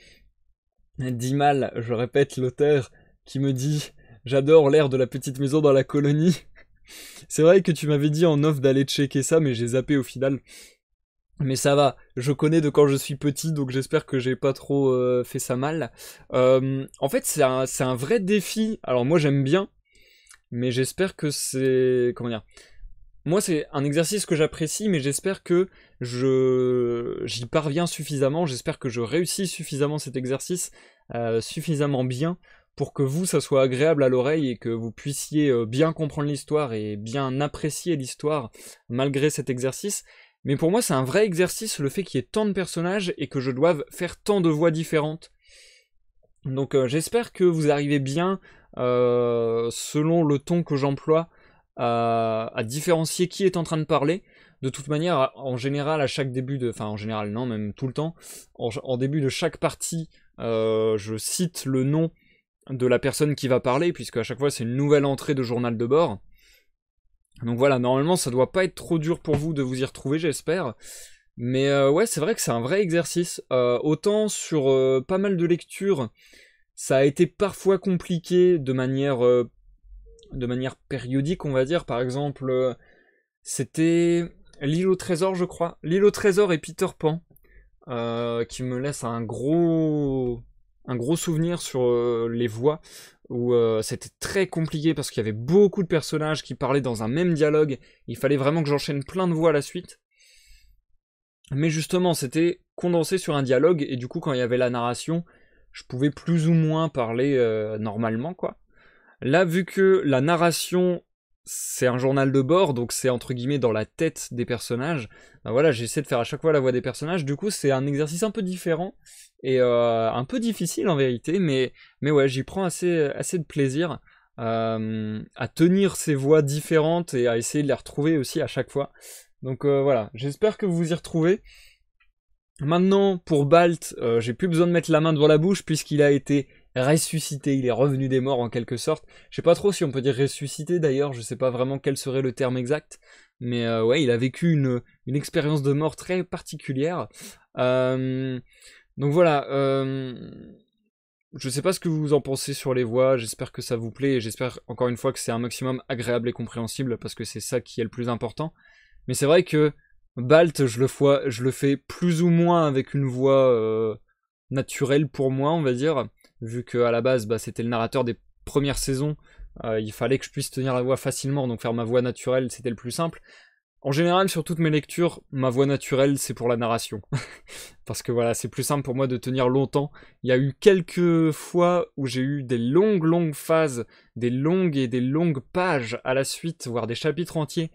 Dimal, je répète, l'auteur qui me dit « J'adore l'air de la petite maison dans la colonie ». C'est vrai que tu m'avais dit en off d'aller checker ça, mais j'ai zappé au final. Mais ça va, je connais de quand je suis petit, donc j'espère que j'ai pas trop fait ça mal. En fait, c'est un vrai défi. Alors moi j'aime bien, mais j'espère que c'est... Comment dire ? Moi c'est un exercice que j'apprécie, mais j'espère que j'y parviens suffisamment, j'espère que je réussis suffisamment cet exercice, suffisamment bien, pour que vous, ça soit agréable à l'oreille et que vous puissiez bien comprendre l'histoire et bien apprécier l'histoire malgré cet exercice. Mais pour moi, c'est un vrai exercice, le fait qu'il y ait tant de personnages et que je doive faire tant de voix différentes. Donc j'espère que vous arrivez bien, selon le ton que j'emploie, à différencier qui est en train de parler. De toute manière, en général, à chaque début de... Enfin, en général, non, même tout le temps. En début de chaque partie, je cite le nom de la personne qui va parler, puisque à chaque fois, c'est une nouvelle entrée de journal de bord. Donc voilà, normalement, ça doit pas être trop dur pour vous de vous y retrouver, j'espère. Mais ouais, c'est vrai que c'est un vrai exercice. Autant sur pas mal de lectures, ça a été parfois compliqué de manière périodique, on va dire. Par exemple, c'était L'île au trésor, je crois. L'île au trésor et Peter Pan, qui me laisse un gros souvenir sur les voix, où c'était très compliqué parce qu'il y avait beaucoup de personnages qui parlaient dans un même dialogue. Il fallait vraiment que j'enchaîne plein de voix à la suite. Mais justement, c'était condensé sur un dialogue, et du coup, quand il y avait la narration, je pouvais plus ou moins parler normalement, quoi. Là, vu que la narration, c'est un journal de bord, donc c'est entre guillemets dans la tête des personnages, ben voilà, j'essaie de faire à chaque fois la voix des personnages, du coup c'est un exercice un peu différent, et un peu difficile en vérité, mais ouais, j'y prends assez de plaisir à tenir ces voix différentes et à essayer de les retrouver aussi à chaque fois. Donc voilà, j'espère que vous vous y retrouvez. Maintenant, pour Balt, j'ai plus besoin de mettre la main devant la bouche puisqu'il a été ressuscité, il est revenu des morts en quelque sorte. Je sais pas trop si on peut dire ressuscité d'ailleurs, je sais pas vraiment quel serait le terme exact, mais ouais, il a vécu une expérience de mort très particulière. Donc voilà, je sais pas ce que vous en pensez sur les voix, j'espère que ça vous plaît, et j'espère encore une fois que c'est un maximum agréable et compréhensible, parce que c'est ça qui est le plus important. Mais c'est vrai que Balt, je le fais plus ou moins avec une voix naturelle pour moi, on va dire, vu qu'à la base, c'était le narrateur des premières saisons, il fallait que je puisse tenir la voix facilement, donc faire ma voix naturelle, c'était le plus simple. En général, sur toutes mes lectures, ma voix naturelle, c'est pour la narration. Parce que voilà, c'est plus simple pour moi de tenir longtemps. Il y a eu quelques fois où j'ai eu des longues phases, des longues pages à la suite, voire des chapitres entiers,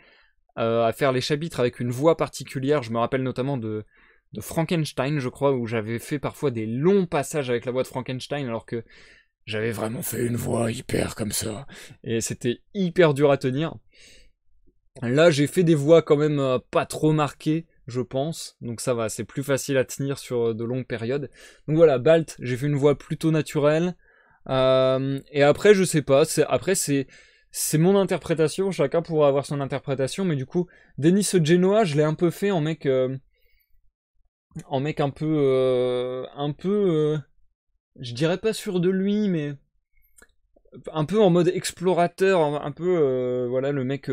à faire les chapitres avec une voix particulière. Je me rappelle notamment de Frankenstein, je crois, où j'avais fait parfois des longs passages avec la voix de Frankenstein, alors que j'avais vraiment fait une voix hyper comme ça. Et c'était hyper dur à tenir. Là, j'ai fait des voix quand même pas trop marquées, je pense. Donc ça va, c'est plus facile à tenir sur de longues périodes. Donc voilà, Balt, j'ai fait une voix plutôt naturelle. Et après, je sais pas. C'est mon interprétation. Chacun pourra avoir son interprétation. Mais du coup, Denis Genoa, je l'ai un peu fait en mec je dirais pas sûr de lui, mais un peu en mode explorateur, un peu voilà le mec.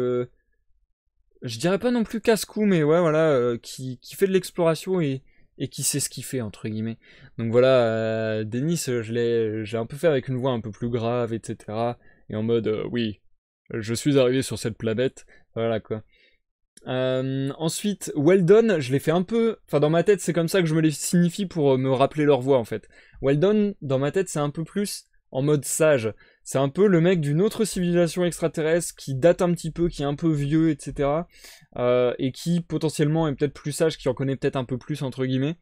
Je dirais pas non plus casse-cou, mais ouais, voilà, qui fait de l'exploration et qui sait ce qu'il fait, entre guillemets. Donc voilà, Denis, j'ai un peu fait avec une voix un peu plus grave, etc. Et en mode, oui, je suis arrivé sur cette planète. Voilà, quoi. Ensuite, Weldon, je l'ai fait un peu... Enfin, dans ma tête, c'est comme ça que je me les signifie pour me rappeler leur voix, en fait. Weldon, dans ma tête, c'est un peu plus en mode sage. C'est un peu le mec d'une autre civilisation extraterrestre qui date un petit peu, qui est un peu vieux, etc. Et qui, potentiellement, est peut-être plus sage, qui en connaît peut-être un peu plus, entre guillemets.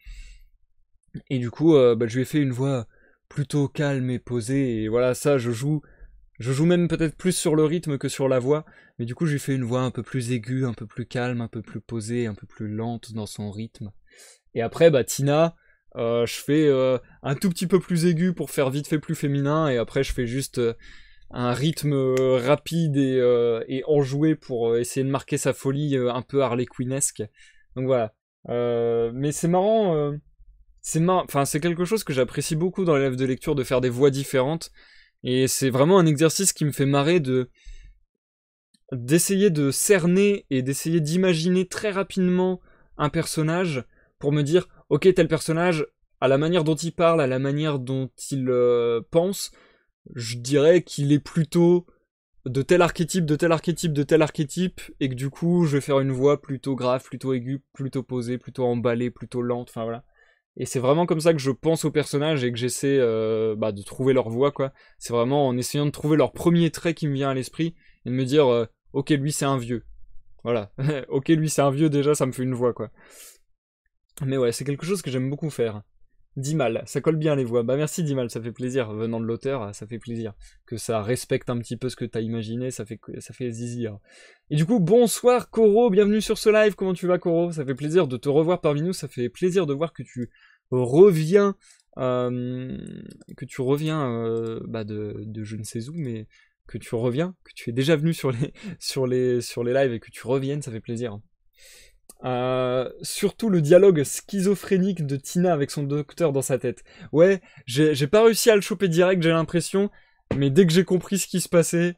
Et du coup, je lui ai fait une voix plutôt calme et posée. Et voilà, ça, je joue même peut-être plus sur le rythme que sur la voix, mais du coup j'ai fait une voix un peu plus aiguë, un peu plus calme, un peu plus posée, un peu plus lente dans son rythme. Et après, Tina, je fais un tout petit peu plus aigu pour faire vite fait plus féminin, et après je fais juste un rythme rapide et enjoué pour essayer de marquer sa folie un peu Harley Quinnesque. Donc voilà. Mais c'est marrant, enfin c'est quelque chose que j'apprécie beaucoup dans les livres de lecture, de faire des voix différentes. Et c'est vraiment un exercice qui me fait marrer d'essayer de cerner et d'essayer d'imaginer très rapidement un personnage pour me dire, ok, tel personnage, à la manière dont il parle, à la manière dont il pense, je dirais qu'il est plutôt de tel archétype, de tel archétype, de tel archétype, et que du coup, je vais faire une voix plutôt grave, plutôt aiguë, plutôt posée, plutôt emballée, plutôt lente, enfin voilà. Et c'est vraiment comme ça que je pense aux personnages et que j'essaie de trouver leur voix, quoi. C'est vraiment en essayant de trouver leur premier trait qui me vient à l'esprit et de me dire ok, lui c'est un vieux. Voilà. Ok, lui c'est un vieux, déjà ça me fait une voix, quoi. Mais ouais, c'est quelque chose que j'aime beaucoup faire. Dimal, ça colle bien les voix. Bah merci Dimal, ça fait plaisir. Venant de l'auteur, ça fait plaisir. Que ça respecte un petit peu ce que t'as imaginé, ça fait zizir. Et du coup, bonsoir Koro, bienvenue sur ce live. Comment tu vas Koro? Ça fait plaisir de te revoir parmi nous, ça fait plaisir de voir que tu reviens de je ne sais où, mais que tu reviens, que tu es déjà venu sur les lives et que tu reviennes, ça fait plaisir. Surtout le dialogue schizophrénique de Tina avec son docteur dans sa tête. Ouais, j'ai pas réussi à le choper direct, j'ai l'impression, mais dès que j'ai compris ce qui se passait,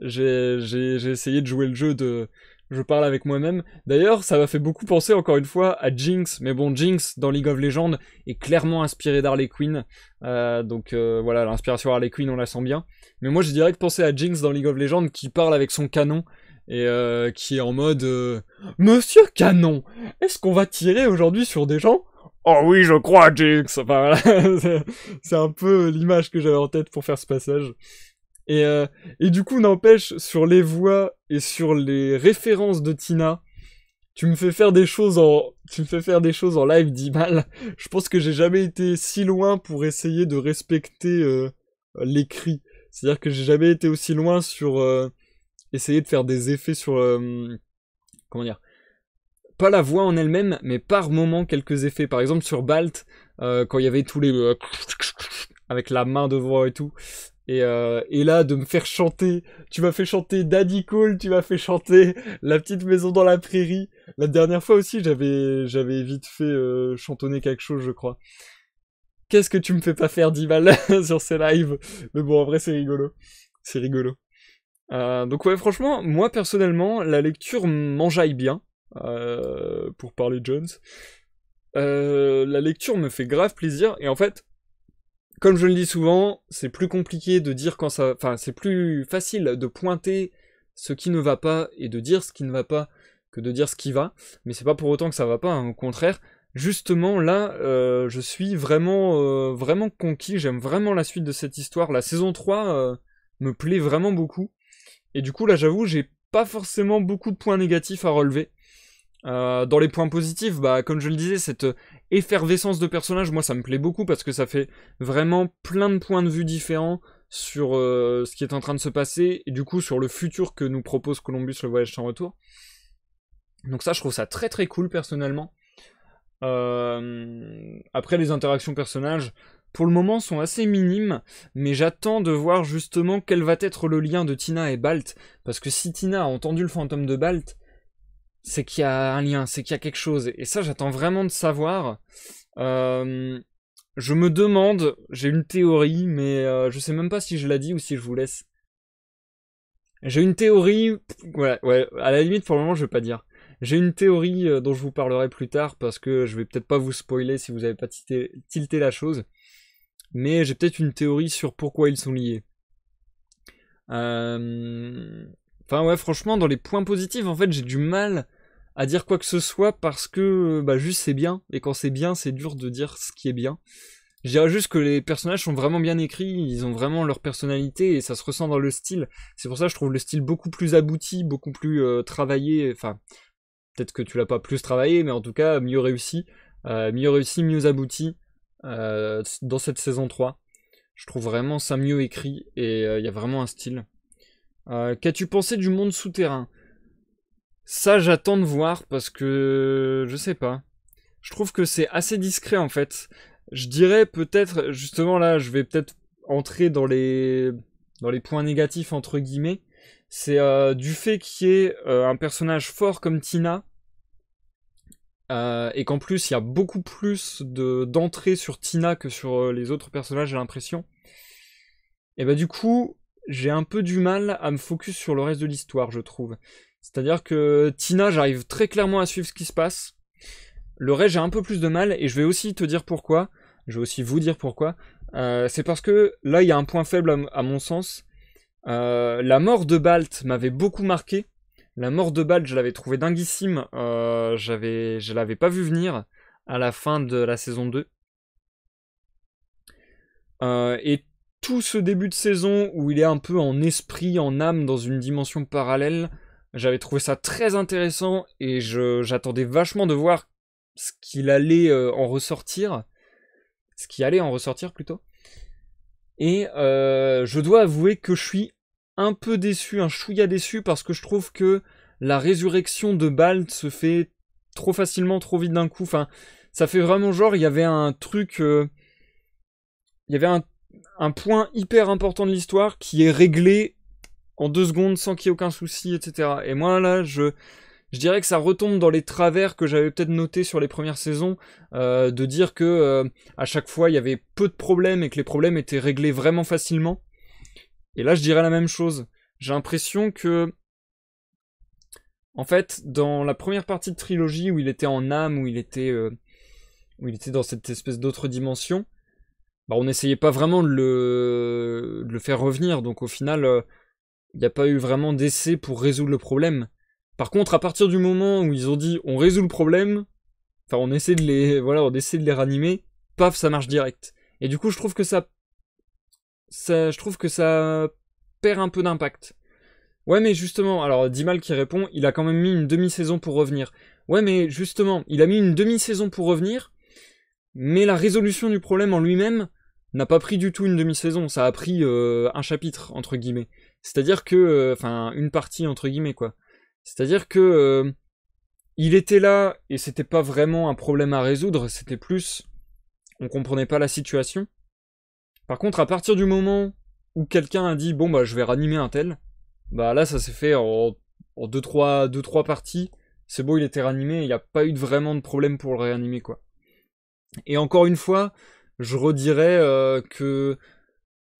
j'ai essayé de jouer le jeu de je parle avec moi-même. D'ailleurs, ça m'a fait beaucoup penser encore une fois à Jinx, mais bon, Jinx dans League of Legends est clairement inspiré d'Harley Quinn, donc voilà, l'inspiration Harley Quinn on la sent bien. Mais moi j'ai direct pensé à Jinx dans League of Legends qui parle avec son canon et qui est en mode Monsieur Canon, est-ce qu'on va tirer aujourd'hui sur des gens? Oh oui, je crois, Jinx. Enfin voilà, c'est un peu l'image que j'avais en tête pour faire ce passage. Et du coup, n'empêche, sur les voix et sur les références de Tina, tu me fais faire des choses en live d'Imal. Je pense que j'ai jamais été si loin pour essayer de respecter l'écrit. C'est-à-dire que j'ai jamais été aussi loin sur essayer de faire des effets sur comment dire, pas la voix en elle-même, mais par moment quelques effets. Par exemple sur Balt, quand il y avait tous les avec la main devant et tout. Et là, de me faire chanter, tu m'as fait chanter Daddy Cole, tu m'as fait chanter La petite maison dans la prairie. La dernière fois aussi, j'avais vite fait chantonner quelque chose, je crois. Qu'est-ce que tu me fais pas faire d'Ival sur ces lives? Mais bon, en vrai, c'est rigolo. C'est rigolo. Donc ouais, franchement, moi personnellement, la lecture m'enjaille bien, pour parler de Jones. La lecture me fait grave plaisir, et en fait, comme je le dis souvent, c'est plus compliqué de dire quand ça... Enfin, c'est plus facile de pointer ce qui ne va pas et de dire ce qui ne va pas que de dire ce qui va, mais c'est pas pour autant que ça va pas, hein, au contraire. Justement, là, je suis vraiment conquis, j'aime vraiment la suite de cette histoire. La saison 3 me plaît vraiment beaucoup. Et du coup, là, j'avoue, j'ai pas forcément beaucoup de points négatifs à relever. Dans les points positifs, bah, comme je le disais, cette effervescence de personnages, moi, ça me plaît beaucoup parce que ça fait vraiment plein de points de vue différents sur ce qui est en train de se passer et du coup sur le futur que nous propose Columbus, le voyage sans retour. Donc ça, je trouve ça très très cool personnellement. Après, les interactions personnages, pour le moment, sont assez minimes, mais j'attends de voir justement quel va être le lien de Tina et Balt, parce que si Tina a entendu le fantôme de Balt, c'est qu'il y a un lien, c'est qu'il y a quelque chose, et ça, j'attends vraiment de savoir. Je me demande, j'ai une théorie, mais je sais même pas si je l'ai dit ou si je vous laisse. J'ai une théorie, ouais, à la limite pour le moment je vais pas dire. J'ai une théorie dont je vous parlerai plus tard parce que je vais peut-être pas vous spoiler si vous avez pas tilté la chose. Mais j'ai peut-être une théorie sur pourquoi ils sont liés. Enfin ouais, franchement, dans les points positifs, en fait, j'ai du mal à dire quoi que ce soit parce que bah juste c'est bien. Et quand c'est bien, c'est dur de dire ce qui est bien. Je dirais juste que les personnages sont vraiment bien écrits, ils ont vraiment leur personnalité et ça se ressent dans le style. C'est pour ça que je trouve le style beaucoup plus abouti, beaucoup plus travaillé. Enfin, peut-être que tu l'as pas plus travaillé, mais en tout cas mieux réussi. Mieux abouti dans cette saison 3. Je trouve vraiment ça mieux écrit et il y a vraiment un style. Qu'as-tu pensé du monde souterrain? Ça, j'attends de voir parce que je sais pas. Je trouve que c'est assez discret en fait. Je dirais peut-être, justement là, je vais peut-être entrer dans les points négatifs entre guillemets. C'est du fait qu'il y ait un personnage fort comme Tina et qu'en plus il y a beaucoup plus d'entrées sur Tina que sur les autres personnages, j'ai l'impression. Et bah du coup, j'ai un peu du mal à me focus sur le reste de l'histoire, je trouve. C'est-à-dire que Tina, j'arrive très clairement à suivre ce qui se passe. Le reste, j'ai un peu plus de mal, et je vais aussi te dire pourquoi. Je vais aussi vous dire pourquoi. C'est parce que là, il y a un point faible à mon sens. La mort de Balt m'avait beaucoup marqué. La mort de Balt, je l'avais trouvé dinguissime. Je l'avais pas vu venir à la fin de la saison 2. Et tout ce début de saison où il est un peu en esprit, en âme, dans une dimension parallèle, j'avais trouvé ça très intéressant et j'attendais vachement de voir ce qu'il allait en ressortir. Ce qui allait en ressortir plutôt. Et je dois avouer que je suis un peu déçu, un chouïa déçu, parce que je trouve que la résurrection de Balt se fait trop facilement, trop vite d'un coup. Enfin, ça fait vraiment genre, il y avait un truc... il y avait un point hyper important de l'histoire qui est réglé en 2 secondes sans qu'il y ait aucun souci, etc. Et moi là, je dirais que ça retombe dans les travers que j'avais peut-être notés sur les premières saisons, de dire que à chaque fois il y avait peu de problèmes et que les problèmes étaient réglés vraiment facilement. Et là je dirais la même chose. J'ai l'impression que, en fait, dans la première partie de trilogie où il était en âme, où il était dans cette espèce d'autre dimension, bah on n'essayait pas vraiment de le faire revenir, donc au final, il n'y a pas eu vraiment d'essai pour résoudre le problème. Par contre, à partir du moment où ils ont dit on résout le problème, enfin on essaie de les ranimer, paf, ça marche direct. Et du coup, je trouve que ça perd un peu d'impact. Ouais, mais justement, alors Dimal qui répond, il a quand même mis une demi-saison pour revenir. Ouais, mais justement, il a mis une demi-saison pour revenir, mais la résolution du problème en lui-même n'a pas pris du tout une demi-saison, ça a pris un chapitre, entre guillemets. C'est-à-dire que, enfin, une partie, entre guillemets, quoi. C'est-à-dire que il était là et c'était pas vraiment un problème à résoudre, c'était plus on comprenait pas la situation. Par contre, à partir du moment où quelqu'un a dit bon bah je vais ranimer un tel, bah là ça s'est fait en 2-3 parties. C'est bon, il était ranimé, il n'y a pas eu vraiment de problème pour le réanimer quoi. Et encore une fois, je redirais que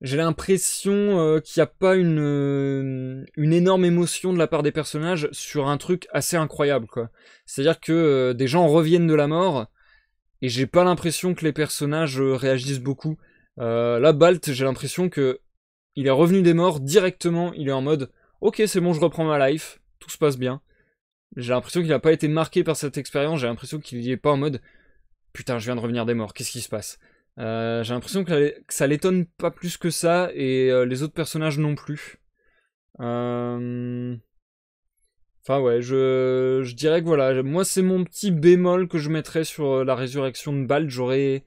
j'ai l'impression qu'il n'y a pas une énorme émotion de la part des personnages sur un truc assez incroyable, quoi. C'est-à-dire que des gens reviennent de la mort, et j'ai pas l'impression que les personnages réagissent beaucoup. Là, Balt, j'ai l'impression que il est revenu des morts directement, il est en mode « Ok, c'est bon, je reprends ma life, tout se passe bien ». J'ai l'impression qu'il a pas été marqué par cette expérience, j'ai l'impression qu'il y est pas en mode putain, je viens de revenir des morts, qu'est-ce qui se passe? J'ai l'impression que ça l'étonne pas plus que ça, et les autres personnages non plus. Enfin ouais, je dirais que voilà, moi c'est mon petit bémol que je mettrais sur la résurrection de Bald. J'aurais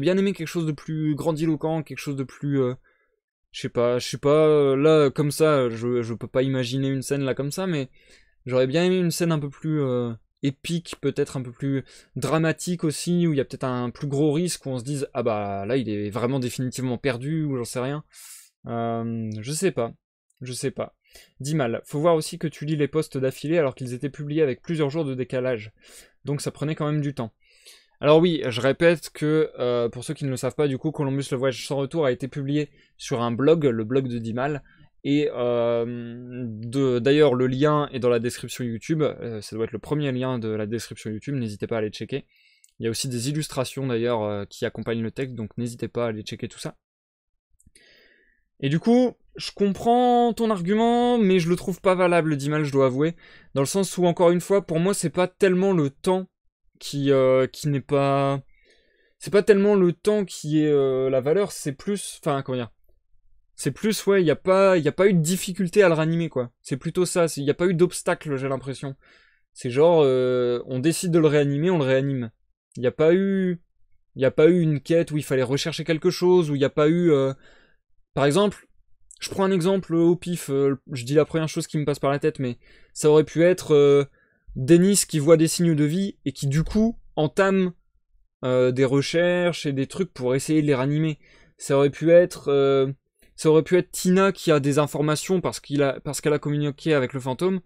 bien aimé quelque chose de plus grandiloquent, quelque chose de plus... je sais pas, là comme ça, je peux pas imaginer une scène là comme ça, mais j'aurais bien aimé une scène un peu plus épique, peut-être un peu plus dramatique aussi, où il y a peut-être un plus gros risque, où on se dise ah bah là il est vraiment définitivement perdu, ou j'en sais rien. Je sais pas, je sais pas. Dis mal, faut voir aussi que tu lis les posts d'affilée alors qu'ils étaient publiés avec plusieurs jours de décalage, donc ça prenait quand même du temps. Alors oui, je répète que, pour ceux qui ne le savent pas, du coup, Columbus le Voyage sans retour a été publié sur un blog, le blog de Dimal, et d'ailleurs le lien est dans la description YouTube, ça doit être le premier lien de la description YouTube, n'hésitez pas à aller checker. Il y a aussi des illustrations d'ailleurs qui accompagnent le texte, donc n'hésitez pas à aller checker tout ça. Et du coup, je comprends ton argument, mais je le trouve pas valable, Dimal, je dois avouer, dans le sens où, encore une fois, pour moi, c'est pas tellement le temps qui n'est pas... C'est pas tellement le temps qui est la valeur, c'est plus... Enfin, comment dire? C'est plus, ouais, y a pas eu de difficulté à le ranimer, quoi. C'est plutôt ça, il y a pas eu d'obstacle, j'ai l'impression. C'est genre, on décide de le réanimer, on le réanime. Il y a pas eu... Il y a pas eu une quête où il fallait rechercher quelque chose, où il y a pas eu... Par exemple, je prends un exemple au pif, je dis la première chose qui me passe par la tête, mais ça aurait pu être Dennis qui voit des signes de vie et qui du coup entame des recherches et des trucs pour essayer de les ranimer. Ça aurait pu être Tina qui a des informations parce qu'elle a communiqué avec le fantôme,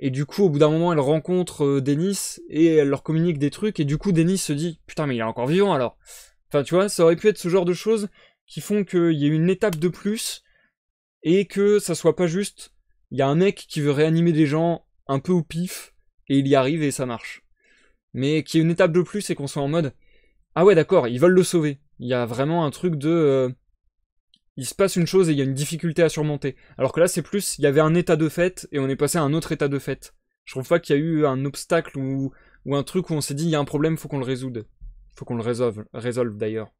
et du coup au bout d'un moment elle rencontre Dennis et elle leur communique des trucs, et du coup Dennis se dit putain mais il est encore vivant alors. Enfin tu vois, ça aurait pu être ce genre de choses qui font qu'il y ait une étape de plus et que ça soit pas juste il y a un mec qui veut réanimer des gens un peu au pif et il y arrive et ça marche. Mais qu'il y ait une étape de plus et qu'on soit en mode ah ouais d'accord, ils veulent le sauver. Il y a vraiment un truc de il se passe une chose et il y a une difficulté à surmonter. Alors que là c'est plus il y avait un état de fait et on est passé à un autre état de fait. Je trouve pas qu'il y a eu un obstacle ou un truc où on s'est dit il y a un problème, faut qu'on le résolve. Faut qu'on le résolve d'ailleurs.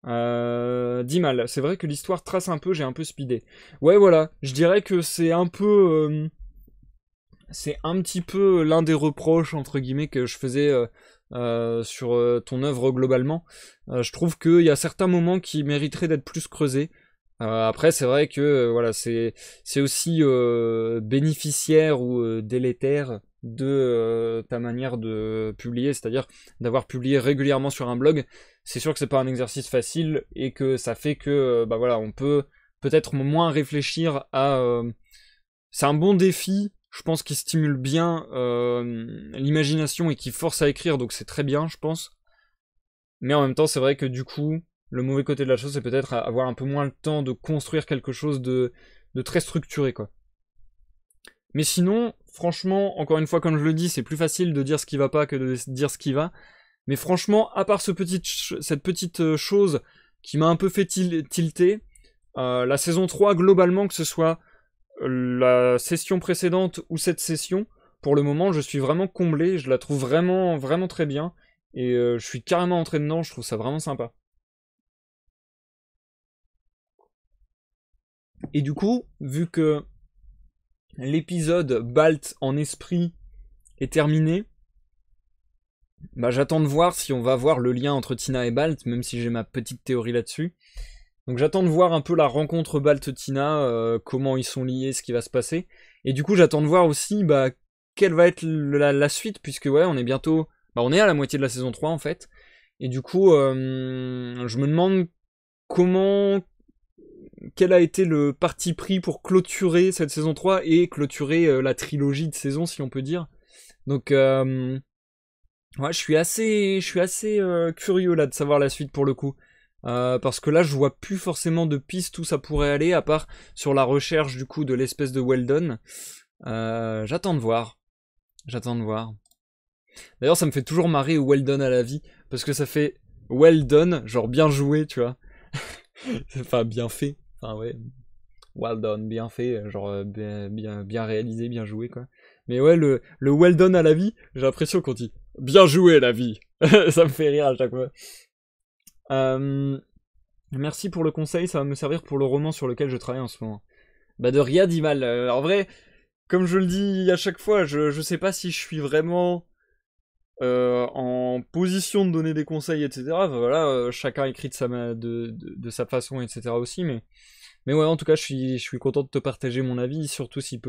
Dis mal, c'est vrai que l'histoire trace un peu, j'ai un peu speedé. Ouais voilà, je dirais que c'est un peu... c'est un petit peu l'un des reproches, entre guillemets, que je faisais sur ton œuvre globalement. Je trouve qu'il y a certains moments qui mériteraient d'être plus creusés. Après, c'est vrai que voilà, c'est aussi bénéficiaire ou délétère de ta manière de publier, c'est-à-dire d'avoir publié régulièrement sur un blog. C'est sûr que c'est pas un exercice facile et que ça fait que bah voilà, on peut peut-être moins réfléchir à. C'est un bon défi, je pense, qui stimule bien l'imagination et qui force à écrire, donc c'est très bien, je pense. Mais en même temps, c'est vrai que du coup, le mauvais côté de la chose, c'est peut-être avoir un peu moins le temps de construire quelque chose de très structuré, quoi. Mais sinon, franchement, encore une fois, comme je le dis, c'est plus facile de dire ce qui va pas que de dire ce qui va. Mais franchement, à part cette petite chose qui m'a un peu fait tilter, la saison 3, globalement, que ce soit la session précédente ou cette session, pour le moment, je suis vraiment comblé, je la trouve vraiment, vraiment très bien. Et je suis carrément entré dedans, je trouve ça vraiment sympa. Et du coup, vu que l'épisode Balt en esprit est terminé, bah j'attends de voir si on va voir le lien entre Tina et Balt, même si j'ai ma petite théorie là-dessus. Donc j'attends de voir un peu la rencontre Balt-Tina, comment ils sont liés, ce qui va se passer. Et du coup j'attends de voir aussi bah, quelle va être la suite, puisque ouais, on est bientôt... Bah, on est à la moitié de la saison 3 en fait. Et du coup, je me demande comment... Quel a été le parti pris pour clôturer cette saison 3 et clôturer la trilogie de saison, si on peut dire. Donc, ouais, je suis assez curieux là de savoir la suite pour le coup. Parce que là, je vois plus forcément de pistes où ça pourrait aller, à part sur la recherche du coup de l'espèce de Weldon. J'attends de voir. J'attends de voir. D'ailleurs, ça me fait toujours marrer Weldon à la vie, parce que ça fait well done, genre bien joué, tu vois. Enfin, bien fait. Enfin, ouais. Well done, bien fait, genre bien réalisé, bien joué, quoi. Mais ouais, le well done à la vie, j'ai l'impression qu'on dit bien joué la vie. Ça me fait rire à chaque fois. Merci pour le conseil, ça va me servir pour le roman sur lequel je travaille en ce moment. Bah de rien Dimal. En vrai, comme je le dis à chaque fois, je sais pas si je suis vraiment en position de donner des conseils, etc. Enfin, voilà, chacun écrit de sa façon, etc. aussi, mais ouais, en tout cas, je suis content de te partager mon avis, surtout si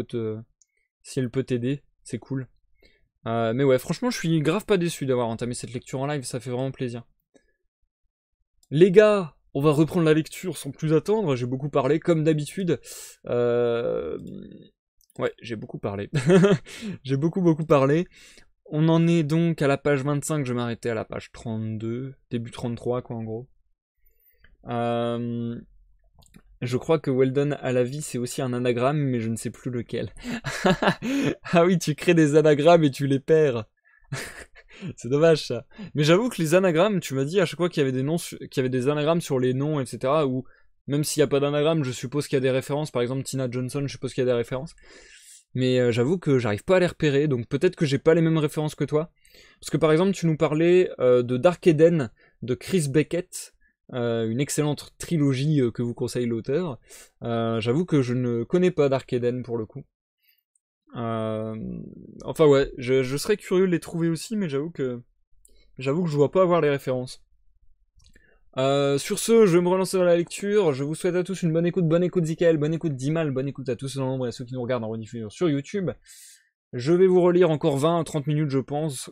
elle peut t'aider, c'est cool. Mais ouais, franchement, je suis grave pas déçu d'avoir entamé cette lecture en live, ça fait vraiment plaisir. Les gars, on va reprendre la lecture sans plus attendre, j'ai beaucoup parlé, comme d'habitude. Ouais, j'ai beaucoup parlé. J'ai beaucoup parlé. On en est donc à la page 25, je vais m'arrêter à la page 32, début 33 quoi en gros. Je crois que Weldon à la vie c'est aussi un anagramme, mais je ne sais plus lequel. Ah oui, tu crées des anagrammes et tu les perds. C'est dommage ça. Mais j'avoue que les anagrammes, tu m'as dit à chaque fois qu'il y avait des noms, qu'il y avait des anagrammes sur les noms, etc. Ou même s'il n'y a pas d'anagramme, je suppose qu'il y a des références. Par exemple, Tina Johnson, je suppose qu'il y a des références. Mais j'avoue que j'arrive pas à les repérer, donc peut-être que j'ai pas les mêmes références que toi. Parce que par exemple, tu nous parlais de Dark Eden de Chris Beckett, une excellente trilogie que vous conseille l'auteur. J'avoue que je ne connais pas Dark Eden pour le coup. Enfin ouais, je serais curieux de les trouver aussi, mais j'avoue que je vois pas avoir les références. Sur ce, je vais me relancer dans la lecture. Je vous souhaite à tous une bonne écoute Zikael, bonne écoute Dimal, bonne écoute à tous dans l'ombre et à ceux qui nous regardent en rediffusion sur YouTube. Je vais vous relire encore 20 à 30 minutes, je pense,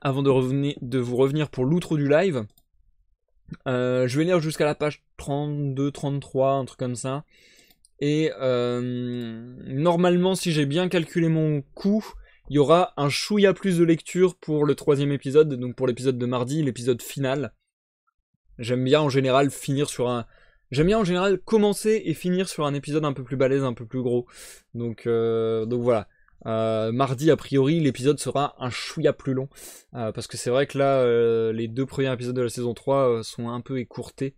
avant de vous revenir pour l'outro du live. Je vais lire jusqu'à la page 32, 33, un truc comme ça. Et normalement, si j'ai bien calculé mon coup, il y aura un chouïa plus de lecture pour le 3e épisode, donc pour l'épisode de mardi, l'épisode final. J'aime bien en général commencer et finir sur un épisode un peu plus balèze, un peu plus gros. Donc voilà. Mardi, a priori, l'épisode sera un chouïa plus long. Parce que c'est vrai que là, les 2 premiers épisodes de la saison 3 sont un peu écourtés.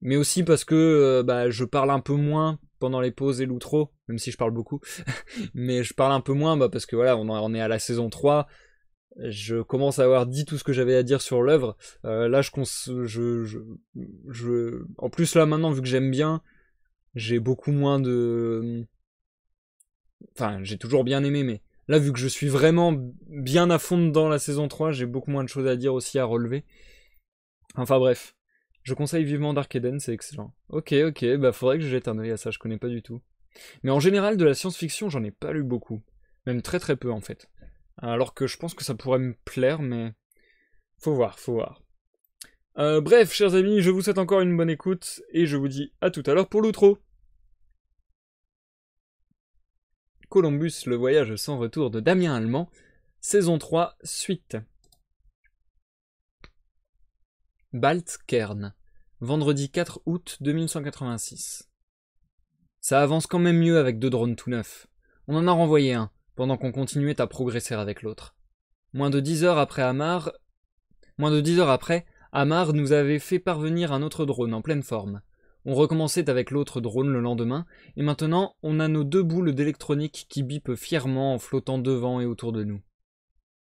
Mais aussi parce que je parle un peu moins pendant les pauses et l'outro, même si je parle beaucoup. Mais je parle un peu moins parce que voilà, on est à la saison 3. Je commence à avoir dit tout ce que j'avais à dire sur l'œuvre. Là, en plus là maintenant, vu que j'aime bien, j'ai beaucoup moins de... Enfin, j'ai toujours bien aimé, mais là, vu que je suis vraiment bien à fond dans la saison 3, j'ai beaucoup moins de choses à dire aussi, à relever. Enfin bref. Je conseille vivement Dark Eden, c'est excellent. Ok, bah faudrait que je jette un œil à ça, je connais pas du tout. Mais en général, de la science-fiction, j'en ai pas lu beaucoup. Même très peu en fait. Alors que je pense que ça pourrait me plaire, mais... Faut voir. Bref, chers amis, je vous souhaite encore une bonne écoute, et je vous dis à tout à l'heure pour l'outro. Columbus, le voyage sans retour de Damien Allemand, saison 3, suite. Baltkern, vendredi 4 août 2186. Ça avance quand même mieux avec 2 drones tout neufs. On en a renvoyé un, pendant qu'on continuait à progresser avec l'autre. Moins de 10 heures après, Amar nous avait fait parvenir un autre drone en pleine forme. On recommençait avec l'autre drone le lendemain, et maintenant on a nos 2 boules d'électronique qui bipent fièrement en flottant devant et autour de nous.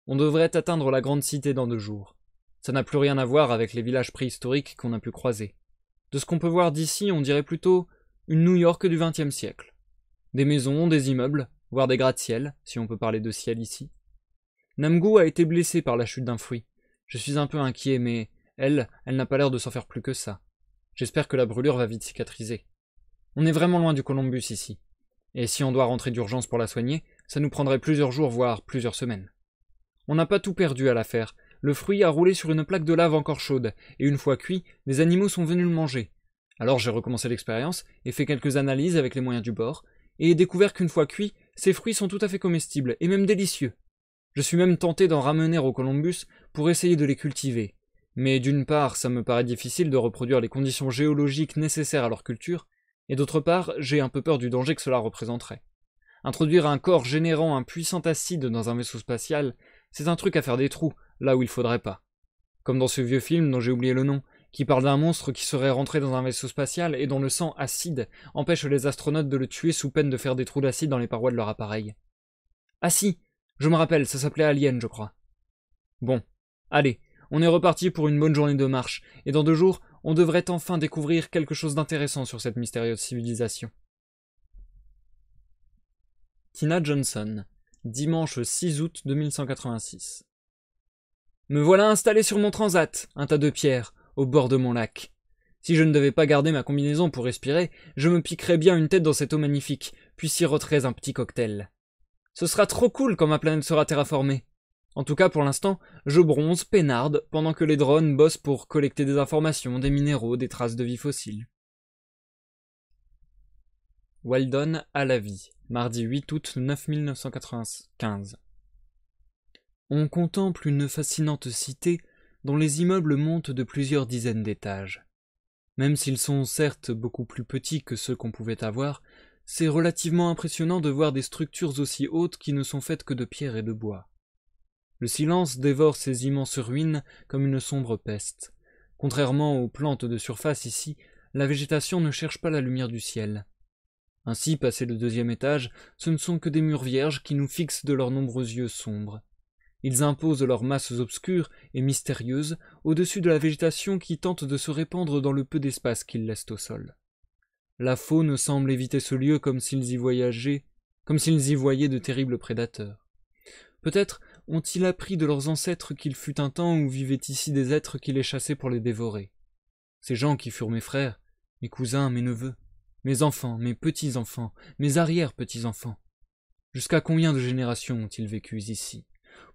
On devrait atteindre la grande cité dans 2 jours. Ça n'a plus rien à voir avec les villages préhistoriques qu'on a pu croiser. De ce qu'on peut voir d'ici, on dirait plutôt une New York du XXe siècle. Des maisons, des immeubles, voire des gratte-ciel, si on peut parler de ciel ici. Namgoo a été blessée par la chute d'un fruit. Je suis un peu inquiet, mais elle n'a pas l'air de s'en faire plus que ça. J'espère que la brûlure va vite cicatriser. On est vraiment loin du Columbus ici. Et si on doit rentrer d'urgence pour la soigner, ça nous prendrait plusieurs jours, voire plusieurs semaines. On n'a pas tout perdu à l'affaire. Le fruit a roulé sur une plaque de lave encore chaude, et une fois cuit, les animaux sont venus le manger. Alors j'ai recommencé l'expérience, et fait quelques analyses avec les moyens du bord, et ai découvert qu'une fois cuits, ces fruits sont tout à fait comestibles, et même délicieux. Je suis même tenté d'en ramener au Columbus pour essayer de les cultiver. Mais d'une part, ça me paraît difficile de reproduire les conditions géologiques nécessaires à leur culture, et d'autre part, j'ai un peu peur du danger que cela représenterait. Introduire un corps générant un puissant acide dans un vaisseau spatial, c'est un truc à faire des trous, là où il faudrait pas. Comme dans ce vieux film dont j'ai oublié le nom, qui parle d'un monstre qui serait rentré dans un vaisseau spatial et dont le sang acide empêche les astronautes de le tuer sous peine de faire des trous d'acide dans les parois de leur appareil. Ah si, je me rappelle, ça s'appelait Alien, je crois. Bon, allez, on est reparti pour une bonne journée de marche, et dans 2 jours, on devrait enfin découvrir quelque chose d'intéressant sur cette mystérieuse civilisation. Tina Johnson, dimanche 6 août 2186. Me voilà installé sur mon transat, un tas de pierres, au bord de mon lac. Si je ne devais pas garder ma combinaison pour respirer, je me piquerais bien une tête dans cette eau magnifique, puis siroterais un petit cocktail. Ce sera trop cool quand ma planète sera terraformée. En tout cas, pour l'instant, je bronze, peinarde, pendant que les drones bossent pour collecter des informations, des minéraux, des traces de vie fossile. Weldon à la vie, mardi 8 août 9995. On contemple une fascinante cité dont les immeubles montent de plusieurs dizaines d'étages. Même s'ils sont certes beaucoup plus petits que ceux qu'on pouvait avoir, c'est relativement impressionnant de voir des structures aussi hautes qui ne sont faites que de pierre et de bois. Le silence dévore ces immenses ruines comme une sombre peste. Contrairement aux plantes de surface ici, la végétation ne cherche pas la lumière du ciel. Ainsi, passé le 2e étage, ce ne sont que des murs vierges qui nous fixent de leurs nombreux yeux sombres. Ils imposent leurs masses obscures et mystérieuses au-dessus de la végétation qui tente de se répandre dans le peu d'espace qu'ils laissent au sol. La faune semble éviter ce lieu comme s'ils y voyaient de terribles prédateurs. Peut-être ont-ils appris de leurs ancêtres qu'il fut un temps où vivaient ici des êtres qui les chassaient pour les dévorer. Ces gens qui furent mes frères, mes cousins, mes neveux, mes enfants, mes petits-enfants, mes arrière-petits-enfants. Jusqu'à combien de générations ont-ils vécu ici?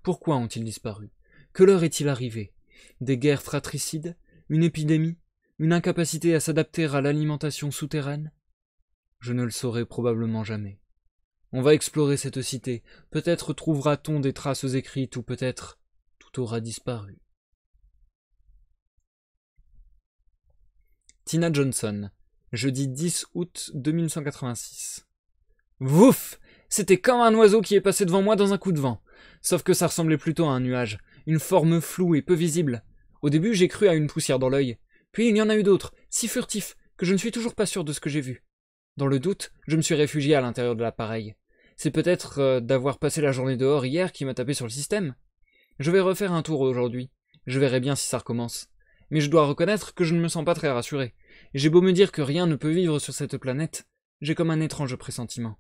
Pourquoi ont-ils disparu? Que leur est-il arrivé? Des guerres fratricides? Une épidémie? Une incapacité à s'adapter à l'alimentation souterraine? Je ne le saurai probablement jamais. On va explorer cette cité, peut-être trouvera-t-on des traces écrites ou peut-être tout aura disparu. Tina Johnson, jeudi 10 août 2186. Vouf! C'était comme un oiseau qui est passé devant moi dans un coup de vent. Sauf que ça ressemblait plutôt à un nuage, une forme floue et peu visible. Au début, j'ai cru à une poussière dans l'œil. Puis il y en a eu d'autres, si furtifs, que je ne suis toujours pas sûr de ce que j'ai vu. Dans le doute, je me suis réfugié à l'intérieur de l'appareil. C'est peut-être d'avoir passé la journée dehors hier qui m'a tapé sur le système. Je vais refaire un tour aujourd'hui. Je verrai bien si ça recommence. Mais je dois reconnaître que je ne me sens pas très rassuré. J'ai beau me dire que rien ne peut vivre sur cette planète, j'ai comme un étrange pressentiment.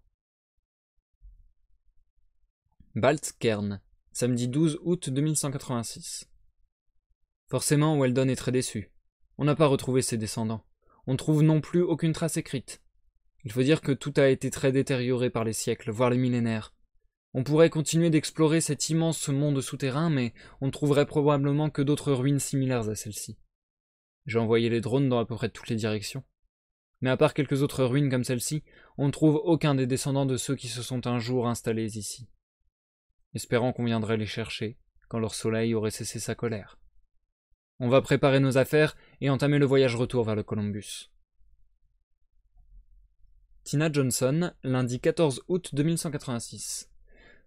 Baltkern, samedi 12 août 2186. Forcément, Weldon est très déçu. On n'a pas retrouvé ses descendants. On ne trouve non plus aucune trace écrite. Il faut dire que tout a été très détérioré par les siècles, voire les millénaires. On pourrait continuer d'explorer cet immense monde souterrain, mais on ne trouverait probablement que d'autres ruines similaires à celle-ci. J'ai envoyé les drones dans à peu près toutes les directions. Mais à part quelques autres ruines comme celle-ci, on ne trouve aucun des descendants de ceux qui se sont un jour installés ici. Espérant qu'on viendrait les chercher, quand leur soleil aurait cessé sa colère. On va préparer nos affaires et entamer le voyage retour vers le Columbus. Tina Johnson, lundi 14 août 2186.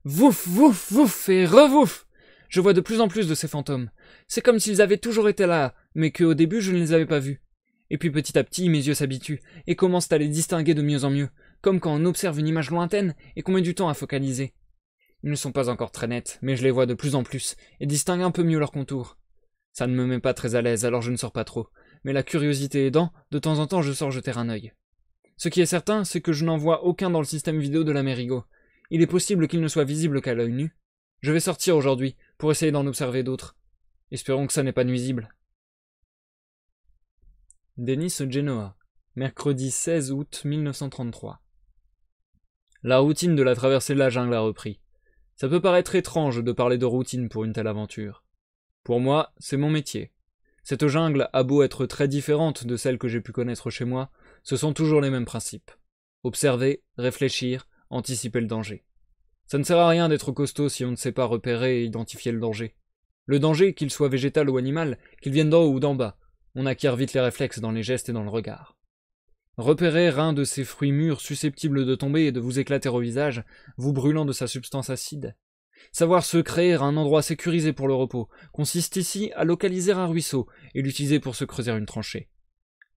Vouf, vouf, vouf et revouf! Je vois de plus en plus de ces fantômes. C'est comme s'ils avaient toujours été là, mais qu'au début je ne les avais pas vus. Et puis petit à petit, mes yeux s'habituent, et commencent à les distinguer de mieux en mieux, comme quand on observe une image lointaine et qu'on met du temps à focaliser. Ils ne sont pas encore très nets, mais je les vois de plus en plus, et distingue un peu mieux leurs contours. Ça ne me met pas très à l'aise, alors je ne sors pas trop, mais la curiosité aidant, de temps en temps je sors jeter un œil. Ce qui est certain, c'est que je n'en vois aucun dans le système vidéo de l'Amérigo. Il est possible qu'il ne soit visible qu'à l'œil nu. Je vais sortir aujourd'hui, pour essayer d'en observer d'autres. Espérons que ça n'est pas nuisible. Denis Genoa, mercredi 16 août 1933. La routine de la traversée de la jungle a repris. Ça peut paraître étrange de parler de routine pour une telle aventure. Pour moi, c'est mon métier. Cette jungle a beau être très différente de celle que j'ai pu connaître chez moi, ce sont toujours les mêmes principes. Observer, réfléchir, anticiper le danger. Ça ne sert à rien d'être costaud si on ne sait pas repérer et identifier le danger. Le danger, qu'il soit végétal ou animal, qu'il vienne d'en haut ou d'en bas, on acquiert vite les réflexes dans les gestes et dans le regard. Repérer un de ces fruits mûrs susceptibles de tomber et de vous éclater au visage, vous brûlant de sa substance acide. Savoir se créer un endroit sécurisé pour le repos consiste ici à localiser un ruisseau et l'utiliser pour se creuser une tranchée.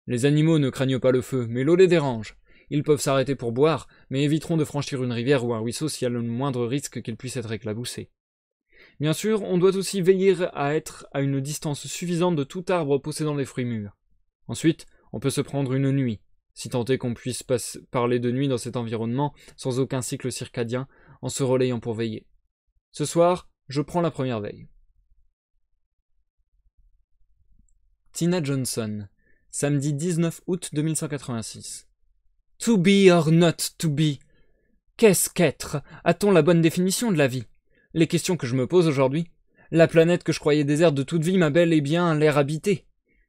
Les animaux ne craignent pas le feu, mais l'eau les dérange. Ils peuvent s'arrêter pour boire, mais éviteront de franchir une rivière ou un ruisseau s'il y a le moindre risque qu'ils puissent être éclaboussés. Bien sûr, on doit aussi veiller à être à une distance suffisante de tout arbre possédant des fruits mûrs. Ensuite, on peut se prendre une nuit, si tant est qu'on puisse parler de nuit dans cet environnement sans aucun cycle circadien, en se relayant pour veiller. Ce soir, je prends la première veille. Tina Johnson, samedi 19 août 2186. To be or not to be. Qu'est-ce qu'être? A-t-on la bonne définition de la vie? Les questions que je me pose aujourd'hui. La planète que je croyais déserte de toute vie m'a bel et bien l'air habité.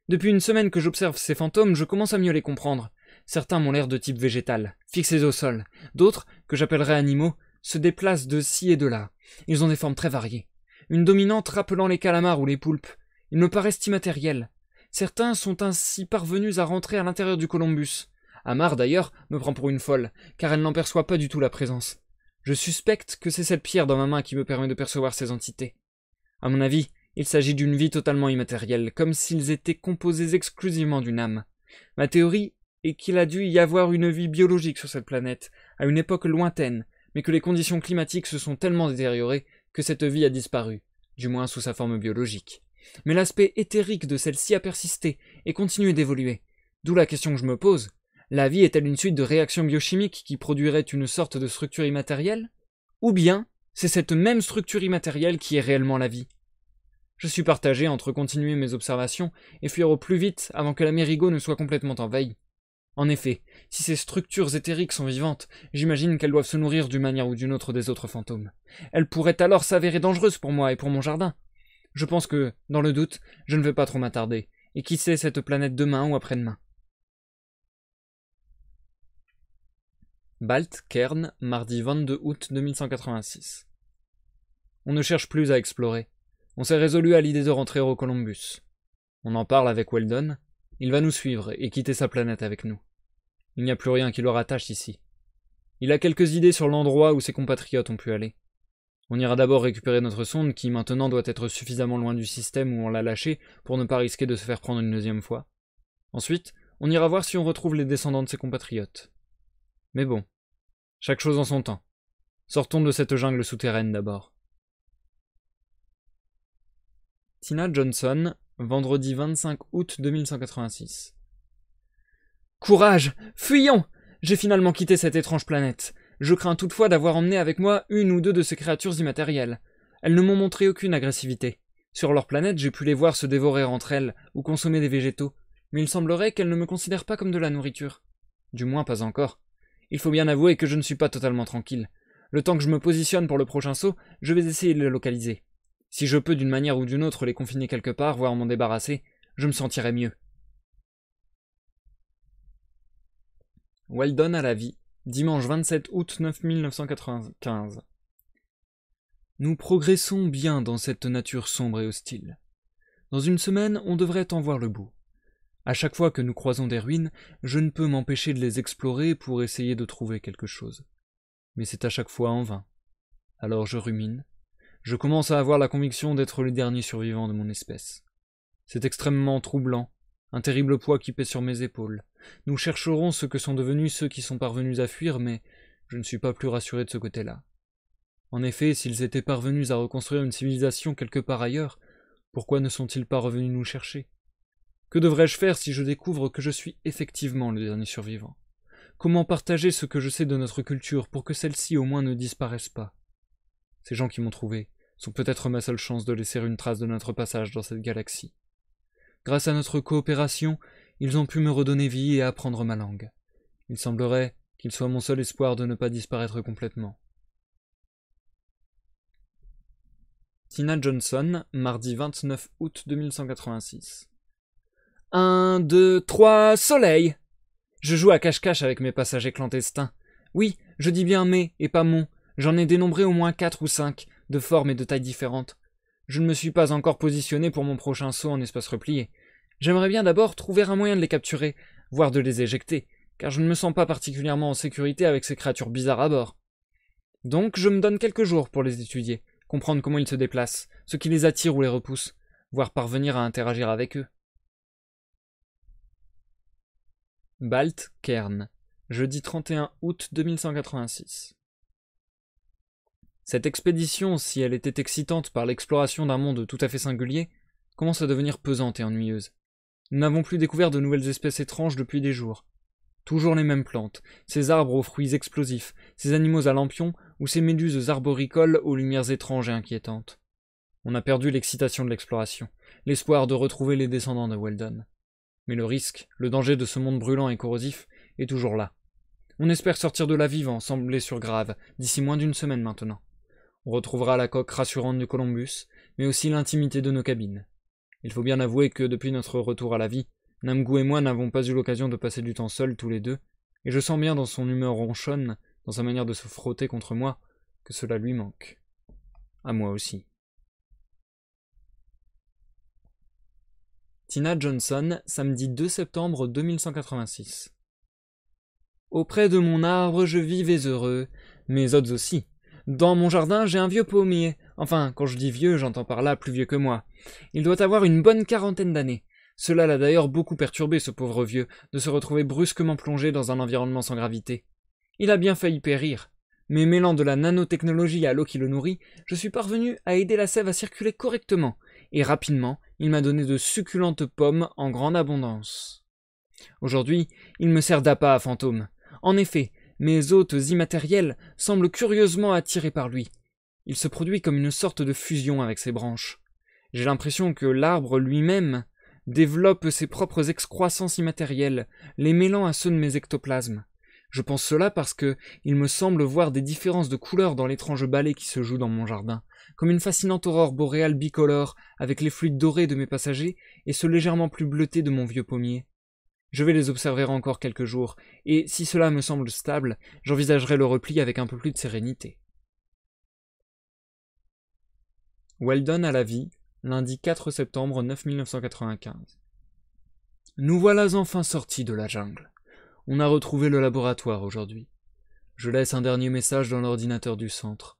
Depuis une semaine que j'observe ces fantômes, je commence à mieux les comprendre. Certains m'ont l'air de type végétal, fixés au sol. D'autres, que j'appellerais animaux, se déplacent de ci et de là. Ils ont des formes très variées. Une dominante rappelant les calamars ou les poulpes. Ils me paraissent immatériels. Certains sont ainsi parvenus à rentrer à l'intérieur du Columbus. Amar, d'ailleurs, me prend pour une folle, car elle n'en perçoit pas du tout la présence. Je suspecte que c'est cette pierre dans ma main qui me permet de percevoir ces entités. À mon avis, il s'agit d'une vie totalement immatérielle, comme s'ils étaient composés exclusivement d'une âme. Ma théorie est qu'il a dû y avoir une vie biologique sur cette planète, à une époque lointaine, mais que les conditions climatiques se sont tellement détériorées que cette vie a disparu, du moins sous sa forme biologique. Mais l'aspect éthérique de celle-ci a persisté et continué d'évoluer. D'où la question que je me pose. La vie est-elle une suite de réactions biochimiques qui produiraient une sorte de structure immatérielle? Ou bien, c'est cette même structure immatérielle qui est réellement la vie? Je suis partagé entre continuer mes observations et fuir au plus vite avant que l'Amérigo ne soit complètement envahie. En effet, si ces structures éthériques sont vivantes, j'imagine qu'elles doivent se nourrir d'une manière ou d'une autre des autres fantômes. Elles pourraient alors s'avérer dangereuses pour moi et pour mon jardin. Je pense que, dans le doute, je ne vais pas trop m'attarder, et qui sait cette planète demain ou après-demain. Balt, Cairn, mardi 22 août 2186. On ne cherche plus à explorer. On s'est résolu à l'idée de rentrer au Columbus. On en parle avec Weldon. Il va nous suivre et quitter sa planète avec nous. Il n'y a plus rien qui le rattache ici. Il a quelques idées sur l'endroit où ses compatriotes ont pu aller. On ira d'abord récupérer notre sonde qui maintenant doit être suffisamment loin du système où on l'a lâchée pour ne pas risquer de se faire prendre une deuxième fois. Ensuite, on ira voir si on retrouve les descendants de ses compatriotes. Mais bon, chaque chose en son temps. Sortons de cette jungle souterraine d'abord. Tina Johnson, vendredi 25 août 2186. Courage! Fuyons! J'ai finalement quitté cette étrange planète. Je crains toutefois d'avoir emmené avec moi une ou deux de ces créatures immatérielles. Elles ne m'ont montré aucune agressivité. Sur leur planète, j'ai pu les voir se dévorer entre elles ou consommer des végétaux, mais il semblerait qu'elles ne me considèrent pas comme de la nourriture. Du moins pas encore. Il faut bien avouer que je ne suis pas totalement tranquille. Le temps que je me positionne pour le prochain saut, je vais essayer de les localiser. Si je peux d'une manière ou d'une autre les confiner quelque part, voire m'en débarrasser, je me sentirai mieux. Weldon à la vie, dimanche 27 août 1995. Nous progressons bien dans cette nature sombre et hostile. Dans une semaine, on devrait en voir le bout. À chaque fois que nous croisons des ruines, je ne peux m'empêcher de les explorer pour essayer de trouver quelque chose. Mais c'est à chaque fois en vain. Alors je rumine. Je commence à avoir la conviction d'être le dernier survivant de mon espèce. C'est extrêmement troublant, un terrible poids qui pèse sur mes épaules. Nous chercherons ce que sont devenus ceux qui sont parvenus à fuir, mais je ne suis pas plus rassuré de ce côté-là. En effet, s'ils étaient parvenus à reconstruire une civilisation quelque part ailleurs, pourquoi ne sont-ils pas revenus nous chercher? Que devrais-je faire si je découvre que je suis effectivement le dernier survivant? Comment partager ce que je sais de notre culture pour que celle-ci au moins ne disparaisse pas? Ces gens qui m'ont trouvé sont peut-être ma seule chance de laisser une trace de notre passage dans cette galaxie. Grâce à notre coopération, ils ont pu me redonner vie et apprendre ma langue. Il semblerait qu'ils soient mon seul espoir de ne pas disparaître complètement. Tina Johnson, mardi 29 août 2186. 1, 2, 3, soleil! Je joue à cache-cache avec mes passagers clandestins. Oui, je dis bien mes et pas mon. J'en ai dénombré au moins 4 ou 5, de formes et de tailles différentes. Je ne me suis pas encore positionné pour mon prochain saut en espace replié. J'aimerais bien d'abord trouver un moyen de les capturer, voire de les éjecter, car je ne me sens pas particulièrement en sécurité avec ces créatures bizarres à bord. Donc je me donne quelques jours pour les étudier, comprendre comment ils se déplacent, ce qui les attire ou les repousse, voire parvenir à interagir avec eux. Balt, Cairn, jeudi 31 août 2186. Cette expédition, si elle était excitante par l'exploration d'un monde tout à fait singulier, commence à devenir pesante et ennuyeuse. Nous n'avons plus découvert de nouvelles espèces étranges depuis des jours. Toujours les mêmes plantes, ces arbres aux fruits explosifs, ces animaux à lampions ou ces méduses arboricoles aux lumières étranges et inquiétantes. On a perdu l'excitation de l'exploration, l'espoir de retrouver les descendants de Weldon. Mais le risque, le danger de ce monde brûlant et corrosif est toujours là. On espère sortir de là vivant, sans blessure grave, d'ici moins d'une semaine maintenant. On retrouvera la coque rassurante du Columbus, mais aussi l'intimité de nos cabines. Il faut bien avouer que depuis notre retour à la vie, Namgoo et moi n'avons pas eu l'occasion de passer du temps seuls tous les deux, et je sens bien dans son humeur ronchonne, dans sa manière de se frotter contre moi, que cela lui manque. À moi aussi. Tina Johnson, samedi 2 septembre 2186. Auprès de mon arbre, je vivais heureux, mes hôtes aussi. Dans mon jardin, j'ai un vieux pommier. Enfin, quand je dis vieux, j'entends par là plus vieux que moi. Il doit avoir une bonne quarantaine d'années. Cela l'a d'ailleurs beaucoup perturbé, ce pauvre vieux, de se retrouver brusquement plongé dans un environnement sans gravité. Il a bien failli périr. Mais mêlant de la nanotechnologie à l'eau qui le nourrit, je suis parvenu à aider la sève à circuler correctement, et rapidement, il m'a donné de succulentes pommes en grande abondance. Aujourd'hui, il me sert d'appât à fantôme. En effet, mes hôtes immatériels semblent curieusement attirés par lui. Il se produit comme une sorte de fusion avec ses branches. J'ai l'impression que l'arbre lui-même développe ses propres excroissances immatérielles, les mêlant à ceux de mes ectoplasmes. Je pense cela parce que il me semble voir des différences de couleurs dans l'étrange ballet qui se joue dans mon jardin, comme une fascinante aurore boréale bicolore avec les fluides dorés de mes passagers et ceux légèrement plus bleutés de mon vieux pommier. Je vais les observer encore quelques jours, et si cela me semble stable, j'envisagerai le repli avec un peu plus de sérénité. Weldon à la vie, lundi 4 septembre 1995. Nous voilà enfin sortis de la jungle. On a retrouvé le laboratoire aujourd'hui. Je laisse un dernier message dans l'ordinateur du centre.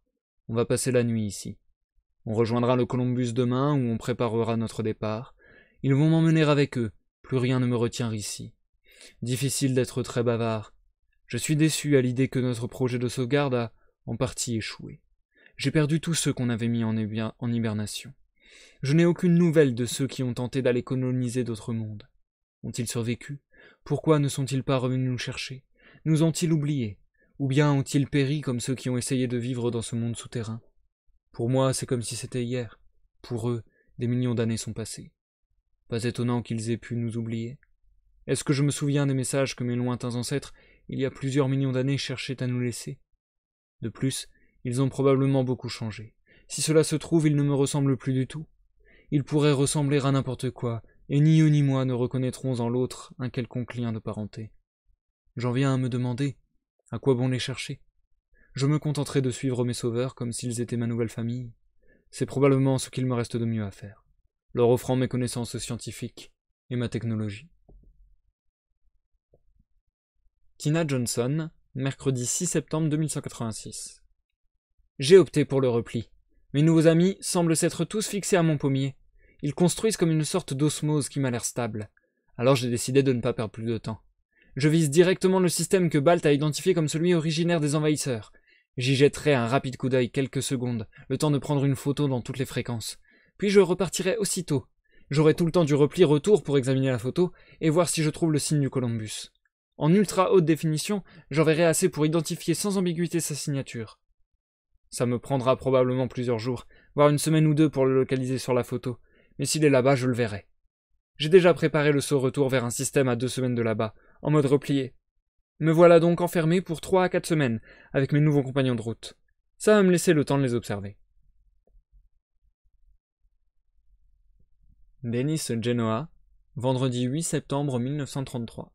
On va passer la nuit ici. On rejoindra le Columbus demain où on préparera notre départ. Ils vont m'emmener avec eux. Plus rien ne me retient ici. Difficile d'être très bavard. Je suis déçu à l'idée que notre projet de sauvegarde a en partie échoué. J'ai perdu tous ceux qu'on avait mis en hibernation. Je n'ai aucune nouvelle de ceux qui ont tenté d'aller coloniser d'autres mondes. Ont-ils survécu? Pourquoi ne sont-ils pas revenus nous chercher? Nous ont-ils oubliés? Ou bien ont-ils péri comme ceux qui ont essayé de vivre dans ce monde souterrain? Pour moi, c'est comme si c'était hier. Pour eux, des millions d'années sont passées. Pas étonnant qu'ils aient pu nous oublier. Est-ce que je me souviens des messages que mes lointains ancêtres, il y a plusieurs millions d'années, cherchaient à nous laisser? De plus, ils ont probablement beaucoup changé. Si cela se trouve, ils ne me ressemblent plus du tout. Ils pourraient ressembler à n'importe quoi, et ni eux ni moi ne reconnaîtrons en l'autre un quelconque lien de parenté. J'en viens à me demander, à quoi bon les chercher? Je me contenterai de suivre mes sauveurs comme s'ils étaient ma nouvelle famille. C'est probablement ce qu'il me reste de mieux à faire, leur offrant mes connaissances scientifiques et ma technologie. Tina Johnson, mercredi 6 septembre 2186. J'ai opté pour le repli. Mes nouveaux amis semblent s'être tous fixés à mon pommier. Ils construisent comme une sorte d'osmose qui m'a l'air stable. Alors j'ai décidé de ne pas perdre plus de temps. Je vise directement le système que Balt a identifié comme celui originaire des envahisseurs. J'y jetterai un rapide coup d'œil quelques secondes, le temps de prendre une photo dans toutes les fréquences. Puis je repartirai aussitôt. J'aurai tout le temps du repli retour pour examiner la photo et voir si je trouve le signe du Columbus. En ultra haute définition, j'en verrai assez pour identifier sans ambiguïté sa signature. Ça me prendra probablement plusieurs jours, voire une semaine ou deux pour le localiser sur la photo, mais s'il est là-bas, je le verrai. J'ai déjà préparé le saut retour vers un système à 2 semaines de là-bas, en mode replié. Me voilà donc enfermé pour 3 à 4 semaines, avec mes nouveaux compagnons de route. Ça va me laisser le temps de les observer. Dennis Genoa, vendredi 8 septembre 1933.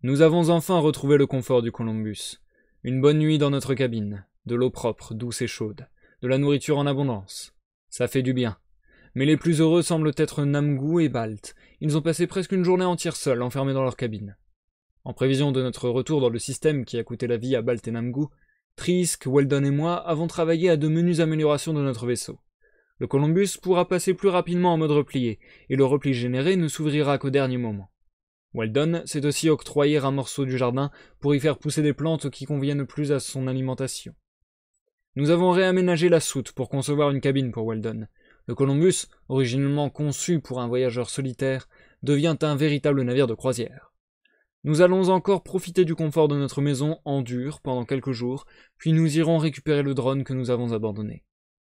Nous avons enfin retrouvé le confort du Columbus. Une bonne nuit dans notre cabine, de l'eau propre, douce et chaude, de la nourriture en abondance. Ça fait du bien. Mais les plus heureux semblent être Namgoo et Balt. Ils ont passé presque une journée entière seuls, enfermés dans leur cabine. En prévision de notre retour dans le système qui a coûté la vie à Balt et Namgoo, Trisk, Weldon et moi avons travaillé à de menues améliorations de notre vaisseau. Le Columbus pourra passer plus rapidement en mode replié, et le repli généré ne s'ouvrira qu'au dernier moment. Weldon s'est aussi octroyé un morceau du jardin pour y faire pousser des plantes qui conviennent plus à son alimentation. Nous avons réaménagé la soute pour concevoir une cabine pour Weldon. Le Columbus, originellement conçu pour un voyageur solitaire, devient un véritable navire de croisière. Nous allons encore profiter du confort de notre maison en dur pendant quelques jours, puis nous irons récupérer le drone que nous avons abandonné.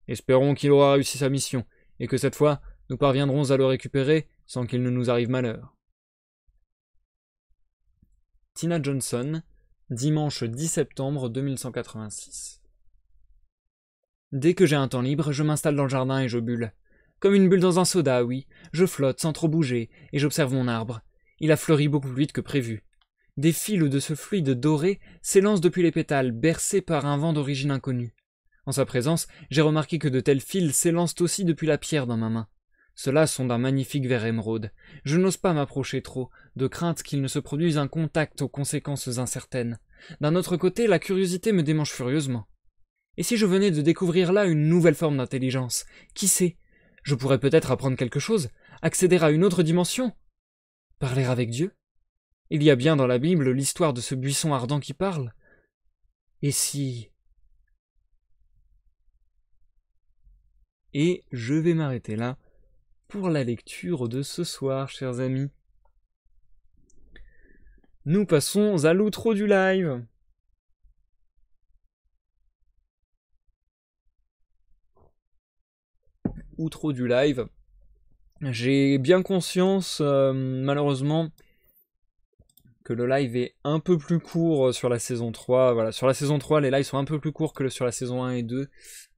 Espérons qu'il aura réussi sa mission, et que cette fois, nous parviendrons à le récupérer sans qu'il ne nous arrive malheur. Tina Johnson, dimanche 10 septembre 2186. Dès que j'ai un temps libre, je m'installe dans le jardin et je bulle. Comme une bulle dans un soda, oui. Je flotte sans trop bouger, et j'observe mon arbre. Il a fleuri beaucoup plus vite que prévu. Des fils de ce fluide doré s'élancent depuis les pétales, bercés par un vent d'origine inconnue. En sa présence, j'ai remarqué que de tels fils s'élancent aussi depuis la pierre dans ma main. Ceux-là sont d'un magnifique vert émeraude. Je n'ose pas m'approcher trop, de crainte qu'il ne se produise un contact aux conséquences incertaines. D'un autre côté, la curiosité me démange furieusement. Et si je venais de découvrir là une nouvelle forme d'intelligence? Qui sait? Je pourrais peut-être apprendre quelque chose, accéder à une autre dimension. Parler avec Dieu? Il y a bien dans la Bible l'histoire de ce buisson ardent qui parle. Et si... Et je vais m'arrêter là pour la lecture de ce soir, chers amis. Nous passons à l'outro du live. Outro du live. J'ai bien conscience, malheureusement, que le live est un peu plus court sur la saison 3. Voilà, sur la saison 3, les lives sont un peu plus courts que sur la saison 1 et 2.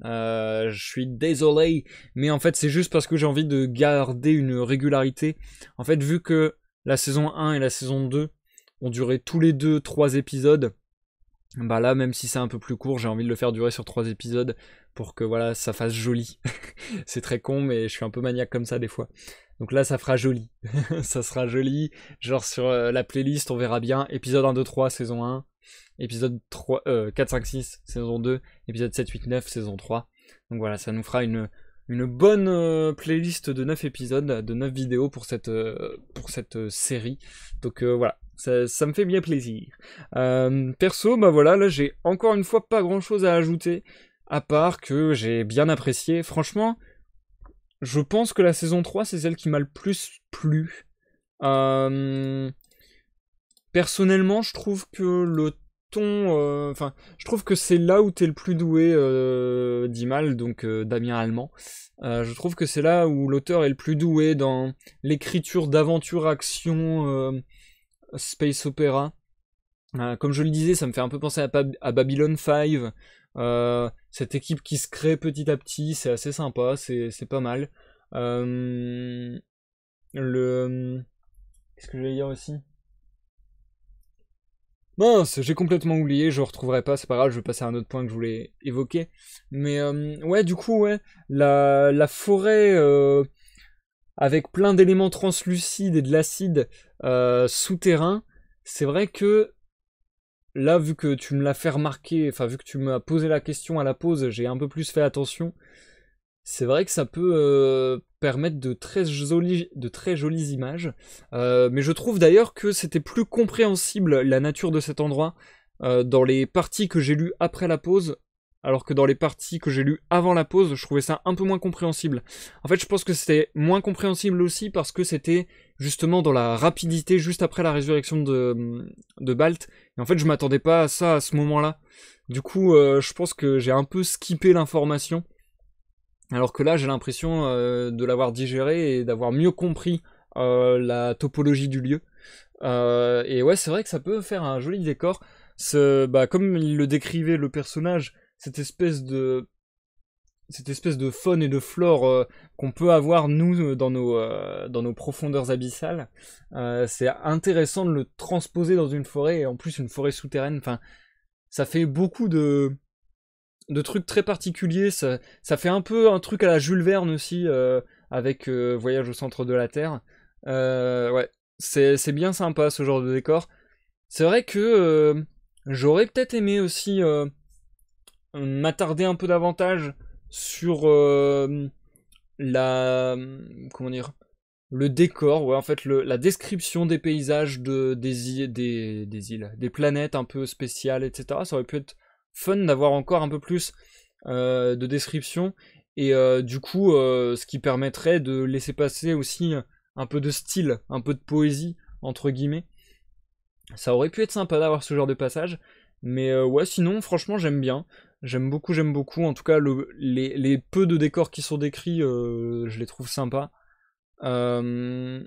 Je suis désolé, mais en fait, c'est juste parce que j'ai envie de garder une régularité. En fait, vu que la saison 1 et la saison 2 ont duré tous les deux 3 épisodes, bah là, même si c'est un peu plus court, j'ai envie de le faire durer sur 3 épisodes pour que voilà, ça fasse joli. C'est très con, mais je suis un peu maniaque comme ça des fois. Donc là, ça fera joli. Ça sera joli. Genre sur la playlist, on verra bien. Épisode 1, 2, 3, saison 1. Épisode 3, 4, 5, 6, saison 2. Épisode 7, 8, 9, saison 3. Donc voilà, ça nous fera une bonne playlist de 9 épisodes, de 9 vidéos pour cette série. Donc voilà. Ça me fait bien plaisir. Perso, bah voilà, là j'ai encore une fois pas grand chose à ajouter, à part que j'ai bien apprécié. Franchement, je pense que la saison 3 c'est celle qui m'a le plus plu. Personnellement, je trouve que le ton... Enfin, je trouve que c'est là où t'es le plus doué, d'Imal, donc Damien Allemand. Je trouve que c'est là où l'auteur est le plus doué dans l'écriture d'aventure-action... space opéra. Comme je le disais, ça me fait un peu penser à Babylon 5. Cette équipe qui se crée petit à petit, c'est assez sympa, c'est pas mal. Qu'est-ce que je vais dire aussi? Mince, j'ai complètement oublié, je retrouverai pas, c'est pas grave, je vais passer à un autre point que je voulais évoquer. Mais ouais, du coup, ouais, la forêt avec plein d'éléments translucides et de l'acide souterrain, c'est vrai que là, vu que tu me l'as fait remarquer, enfin vu que tu m'as posé la question à la pause, j'ai un peu plus fait attention. C'est vrai que ça peut permettre de très jolies images. Mais je trouve d'ailleurs que c'était plus compréhensible la nature de cet endroit dans les parties que j'ai lues après la pause, alors que dans les parties que j'ai lues avant la pause, je trouvais ça un peu moins compréhensible. En fait, je pense que c'était moins compréhensible aussi parce que c'était justement dans la rapidité juste après la résurrection de Balt. Et en fait, je m'attendais pas à ça à ce moment-là. Du coup, je pense que j'ai un peu skippé l'information. Alors que là, j'ai l'impression de l'avoir digéré et d'avoir mieux compris la topologie du lieu. Et ouais, c'est vrai que ça peut faire un joli décor. Comme il le décrivait le personnage, cette espèce de faune et de flore qu'on peut avoir nous dans nos profondeurs abyssales. C'est intéressant de le transposer dans une forêt, et en plus une forêt souterraine. Enfin, ça fait beaucoup de trucs très particuliers. Ça fait un peu un truc à la Jules Verne aussi, avec Voyage au centre de la Terre. Ouais, c'est bien sympa ce genre de décor. C'est vrai que j'aurais peut-être aimé aussi m'attarder un peu davantage sur la... comment dire, le décor, ouais, en fait, la description des paysages des îles, des planètes un peu spéciales, etc. Ça aurait pu être fun d'avoir encore un peu plus de description, et du coup, ce qui permettrait de laisser passer aussi un peu de style, un peu de poésie, entre guillemets. Ça aurait pu être sympa d'avoir ce genre de passage, mais ouais, sinon, franchement, j'aime bien. J'aime beaucoup, j'aime beaucoup. En tout cas, les peu de décors qui sont décrits, je les trouve sympas. Euh,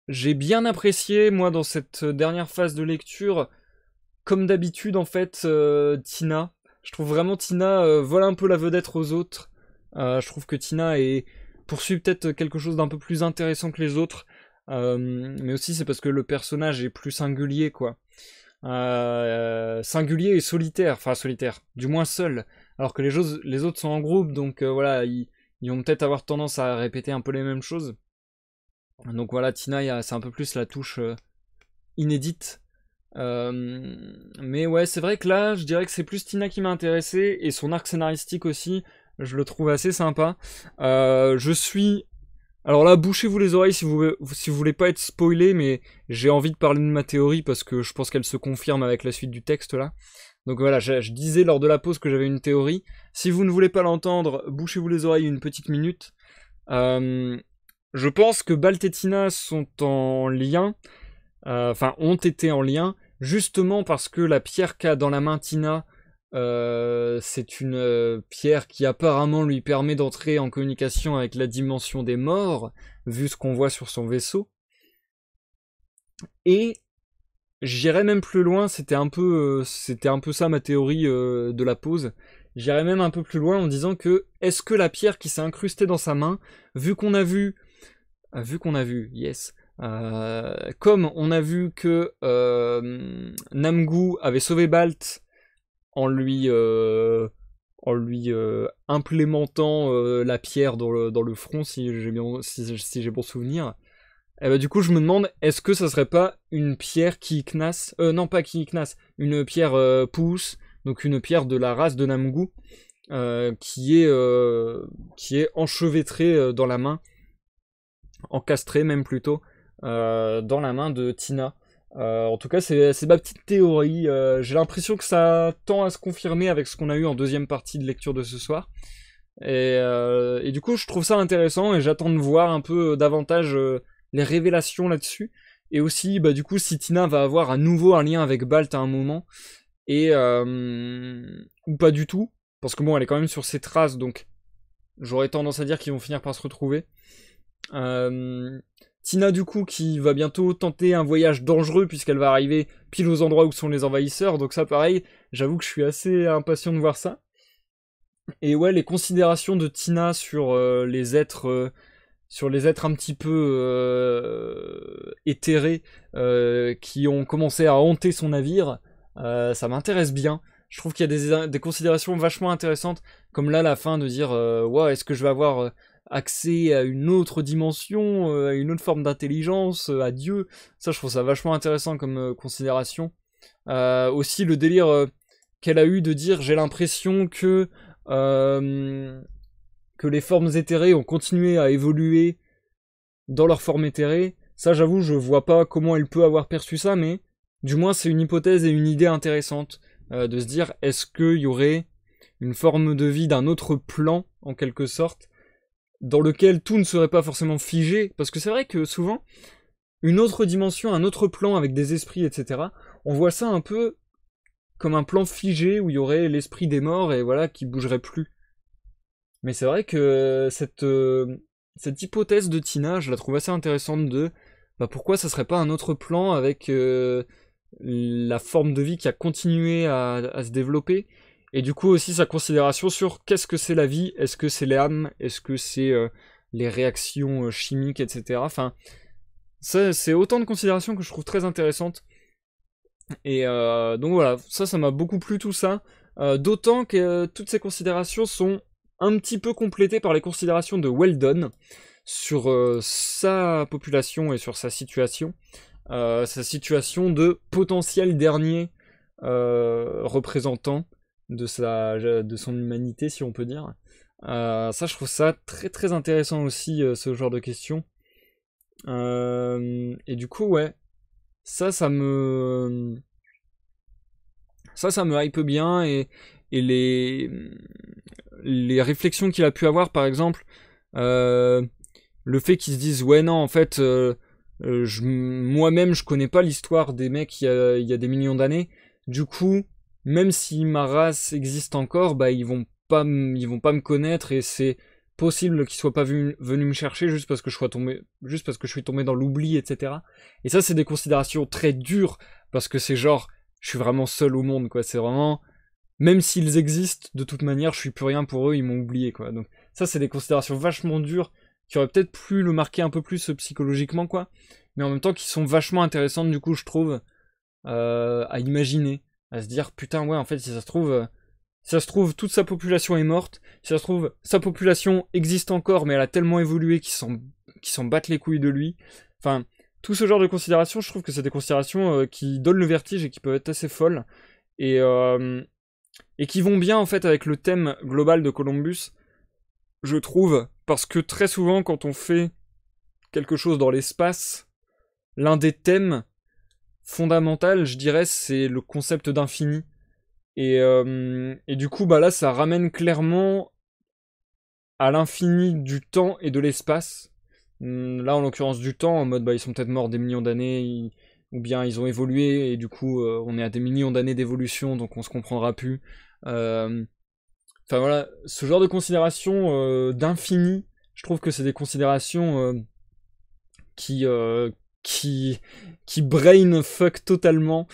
j'ai bien apprécié, moi, dans cette dernière phase de lecture, comme d'habitude, en fait, Tina. Je trouve vraiment Tina vole un peu la vedette aux autres. Je trouve que Tina poursuit peut-être quelque chose d'un peu plus intéressant que les autres. Mais aussi, c'est parce que le personnage est plus singulier, quoi. Singulier et solitaire, enfin solitaire, du moins seul. Alors que les autres sont en groupe, donc voilà, ils vont peut-être avoir tendance à répéter un peu les mêmes choses. Donc voilà, Tina, c'est un peu plus la touche inédite. Mais ouais, c'est vrai que là, je dirais que c'est plus Tina qui m'a intéressé, et son arc scénaristique aussi, je le trouve assez sympa. Je suis... Alors là, bouchez-vous les oreilles si vous voulez pas être spoilé, mais j'ai envie de parler de ma théorie parce que je pense qu'elle se confirme avec la suite du texte là. Donc voilà, je disais lors de la pause que j'avais une théorie. Si vous ne voulez pas l'entendre, bouchez-vous les oreilles une petite minute. Je pense que Balt et Tina sont en lien, enfin ont été en lien, justement parce que la pierre qu'a dans la main Tina, c'est une pierre qui apparemment lui permet d'entrer en communication avec la dimension des morts, vu ce qu'on voit sur son vaisseau. Et j'irais même plus loin, c'était un peu ça ma théorie de la pause. J'irais même un peu plus loin en disant que est-ce que la pierre qui s'est incrustée dans sa main, vu qu'on a vu, yes, comme on a vu que Namgu avait sauvé Balt en lui implémentant la pierre dans le front, si j'ai bon souvenir. Et bah du coup je me demande, est-ce que ça serait pas une pierre qui knasse, non pas qui knasse, une pierre pouce, donc une pierre de la race de Namgu, qui est enchevêtrée dans la main, encastrée même plutôt, dans la main de Tina. En tout cas, c'est ma petite théorie. J'ai l'impression que ça tend à se confirmer avec ce qu'on a eu en deuxième partie de lecture de ce soir. Et du coup, je trouve ça intéressant et j'attends de voir un peu davantage les révélations là-dessus. Et aussi, bah, du coup, si Tina va avoir à nouveau un lien avec Balt à un moment, et ou pas du tout, parce que bon, elle est quand même sur ses traces, donc j'aurais tendance à dire qu'ils vont finir par se retrouver. Tina du coup qui va bientôt tenter un voyage dangereux puisqu'elle va arriver pile aux endroits où sont les envahisseurs, donc ça pareil, j'avoue que je suis assez impatient de voir ça. Et ouais, les considérations de Tina sur les êtres un petit peu éthérés qui ont commencé à hanter son navire, ça m'intéresse bien. Je trouve qu'il y a des considérations vachement intéressantes, comme là la fin de dire ouais, est-ce que je vais avoir accès à une autre dimension, à une autre forme d'intelligence, à Dieu. Ça, je trouve ça vachement intéressant comme considération. Aussi, le délire qu'elle a eu de dire, j'ai l'impression que les formes éthérées ont continué à évoluer dans leur forme éthérée. Ça, j'avoue, je vois pas comment elle peut avoir perçu ça, mais du moins, c'est une hypothèse et une idée intéressante de se dire, est-ce qu'il y aurait une forme de vie d'un autre plan, en quelque sorte, dans lequel tout ne serait pas forcément figé, parce que c'est vrai que souvent, une autre dimension, un autre plan avec des esprits, etc., on voit ça un peu comme un plan figé où il y aurait l'esprit des morts et voilà, qui bougerait plus. Mais c'est vrai que cette hypothèse de Tina, je la trouve assez intéressante de bah, pourquoi ça serait pas un autre plan avec la forme de vie qui a continué à se développer. Et du coup aussi sa considération sur qu'est-ce que c'est la vie, est-ce que c'est l'âme, est-ce que c'est les réactions chimiques, etc. Enfin, ça, c'est autant de considérations que je trouve très intéressantes. Et donc voilà, ça m'a beaucoup plu tout ça. D'autant que toutes ces considérations sont un petit peu complétées par les considérations de Weldon sur sa population et sur sa situation de potentiel dernier représentant de son humanité, si on peut dire. Ça, je trouve ça très très intéressant aussi, ce genre de questions. Et du coup, ouais, ça, ça me hype bien et les réflexions qu'il a pu avoir, par exemple, euh, le fait qu'ils se disent, ouais, non, en fait, moi-même, je connais pas l'histoire des mecs il y a des millions d'années. Du coup, même si ma race existe encore, bah, ils vont pas me connaître et c'est possible qu'ils soient pas venus me chercher juste parce que je suis tombé dans l'oubli, etc. Et ça, c'est des considérations très dures parce que c'est genre, je suis vraiment seul au monde, quoi. C'est vraiment, même s'ils existent, de toute manière, je suis plus rien pour eux, ils m'ont oublié, quoi. Donc, ça, c'est des considérations vachement dures qui auraient peut-être pu le marquer un peu plus psychologiquement, quoi. Mais en même temps, qui sont vachement intéressantes, du coup, je trouve, à imaginer, à se dire, putain, ouais, en fait, si ça se trouve, toute sa population est morte. Si ça se trouve, sa population existe encore, mais elle a tellement évolué qu'ils s'en battent les couilles de lui. Enfin, tout ce genre de considérations, je trouve que c'est des considérations qui donnent le vertige et qui peuvent être assez folles. Et, euh, et qui vont bien, en fait, avec le thème global de Columbus, je trouve. Parce que très souvent, quand on fait quelque chose dans l'espace, l'un des thèmes fondamentaux, je dirais, c'est le concept d'infini. Et du coup, bah là, ça ramène clairement à l'infini du temps et de l'espace. Là, en l'occurrence, du temps, en mode, bah, ils sont peut-être morts des millions d'années, ou bien ils ont évolué, et du coup, on est à des millions d'années d'évolution, donc on se comprendra plus. Euh, Enfin voilà, ce genre de considérations d'infini, je trouve que c'est des considérations qui, euh, qui, qui brain fuck totalement,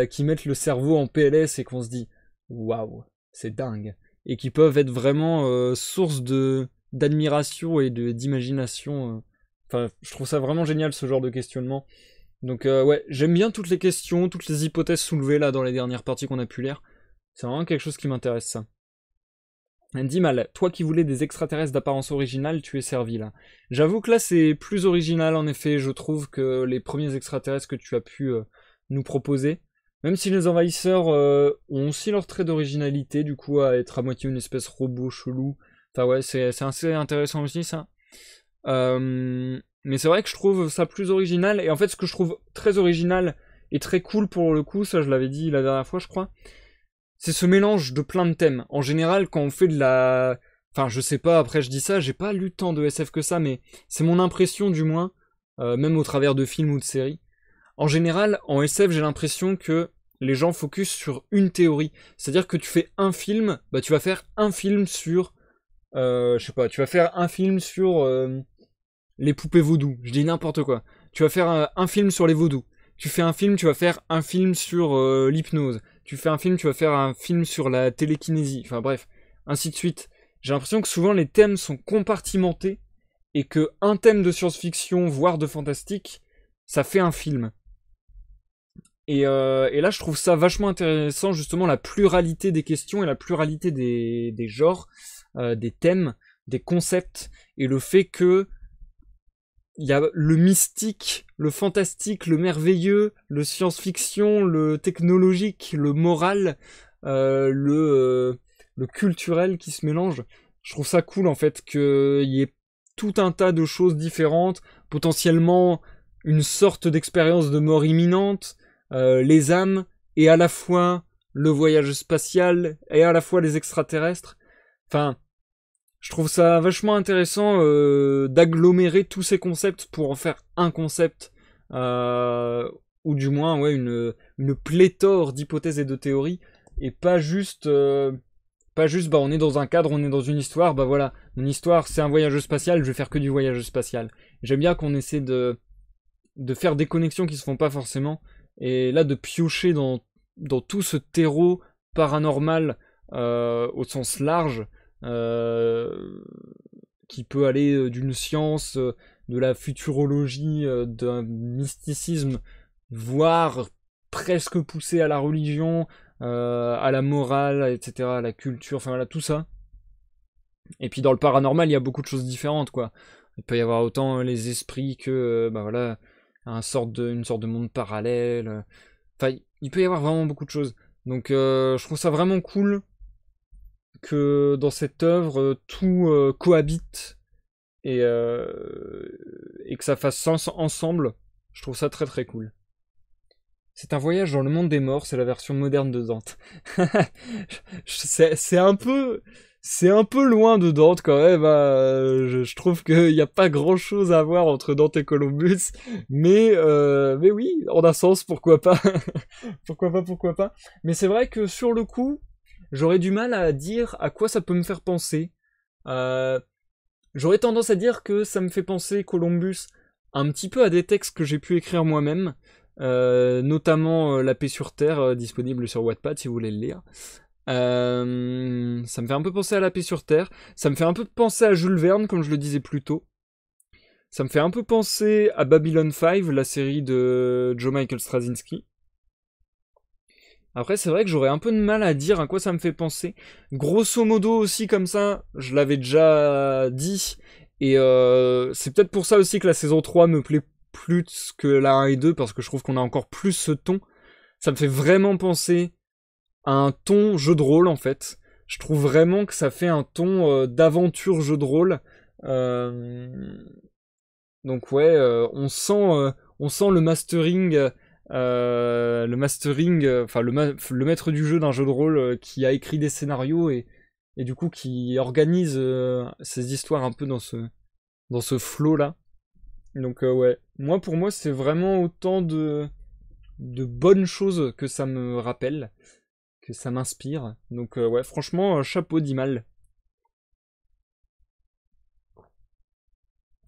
qui mettent le cerveau en PLS et qu'on se dit waouh, c'est dingue. Et qui peuvent être vraiment source d'admiration et d'imagination. Enfin, je trouve ça vraiment génial ce genre de questionnement. Donc ouais, j'aime bien toutes les questions, toutes les hypothèses soulevées là dans les dernières parties qu'on a pu lire. C'est vraiment quelque chose qui m'intéresse ça. Dit mal, toi qui voulais des extraterrestres d'apparence originale, tu es servi là. J'avoue que là c'est plus original en effet, je trouve que les premiers extraterrestres que tu as pu nous proposer. Même si les envahisseurs ont aussi leur trait d'originalité, du coup à être à moitié une espèce robot chelou. Enfin ouais, c'est assez intéressant aussi ça. Mais c'est vrai que je trouve ça plus original, et en fait ce que je trouve très original et très cool pour le coup, ça je l'avais dit la dernière fois je crois, c'est ce mélange de plein de thèmes. En général, quand on fait de la... Enfin, je sais pas, après je dis ça, j'ai pas lu tant de SF que ça, mais c'est mon impression du moins, même au travers de films ou de séries. En général, en SF, j'ai l'impression que les gens focus sur une théorie. C'est-à-dire que tu fais un film, bah tu vas faire un film sur... je sais pas, tu vas faire un film sur les poupées vaudou. Je dis n'importe quoi. Tu vas faire un film sur les vaudous. Tu fais un film, tu vas faire un film sur l'hypnose. Tu fais un film, tu vas faire un film sur la télékinésie. Enfin bref, ainsi de suite. J'ai l'impression que souvent les thèmes sont compartimentés et que un thème de science-fiction, voire de fantastique, ça fait un film. Et là, je trouve ça vachement intéressant, justement, la pluralité des questions et la pluralité des genres, des thèmes, des concepts, et le fait que il y a le mystique, le fantastique, le merveilleux, le science-fiction, le technologique, le moral, euh, le, euh, le culturel qui se mélangent. Je trouve ça cool en fait qu'il y ait tout un tas de choses différentes, potentiellement une sorte d'expérience de mort imminente, les âmes, et à la fois le voyage spatial, et à la fois les extraterrestres. Enfin, je trouve ça vachement intéressant d'agglomérer tous ces concepts pour en faire un concept, euh, ou du moins ouais, une pléthore d'hypothèses et de théories, et pas juste bah on est dans un cadre, on est dans une histoire, bah voilà, mon histoire c'est un voyage spatial, je vais faire que du voyage spatial. J'aime bien qu'on essaie de faire des connexions qui se font pas forcément, et là de piocher dans tout ce terreau paranormal au sens large, euh, qui peut aller d'une science, de la futurologie, d'un mysticisme, voire presque poussé à la religion, à la morale, etc., à la culture, enfin voilà, tout ça. Et puis dans le paranormal, il y a beaucoup de choses différentes, quoi. Il peut y avoir autant les esprits que, bah voilà, une sorte de monde parallèle. Enfin, il peut y avoir vraiment beaucoup de choses. Donc je trouve ça vraiment cool que dans cette œuvre, tout cohabite et que ça fasse sens ensemble. Je trouve ça très très cool. C'est un voyage dans le monde des morts, c'est la version moderne de Dante. c'est un peu... C'est un peu loin de Dante quand même. Hein. Je trouve qu'il n'y a pas grand chose à voir entre Dante et Columbus. Mais oui, en un sens, pourquoi pas. Pourquoi pas. Mais c'est vrai que sur le coup, j'aurais du mal à dire à quoi ça peut me faire penser. J'aurais tendance à dire que ça me fait penser Columbus un petit peu à des textes que j'ai pu écrire moi-même. Notamment La paix sur Terre, disponible sur Wattpad si vous voulez le lire. Ça me fait un peu penser à La paix sur Terre. Ça me fait un peu penser à Jules Verne, comme je le disais plus tôt. Ça me fait un peu penser à Babylon 5, la série de Joe Michael Straczynski. Après, c'est vrai que j'aurais un peu de mal à dire à quoi ça me fait penser. Grosso modo aussi, comme ça, je l'avais déjà dit. Et c'est peut-être pour ça aussi que la saison 3 me plaît plus que la 1 et 2, parce que je trouve qu'on a encore plus ce ton. Ça me fait vraiment penser à un ton jeu de rôle, en fait. Je trouve vraiment que ça fait un ton d'aventure jeu de rôle. Donc ouais, on sent le mastering... enfin le maître du jeu d'un jeu de rôle qui a écrit des scénarios et du coup qui organise ces histoires un peu dans ce flow là. Donc ouais, pour moi c'est vraiment autant de bonnes choses que ça me rappelle, que ça m'inspire. Donc ouais, franchement, chapeau d'Imal.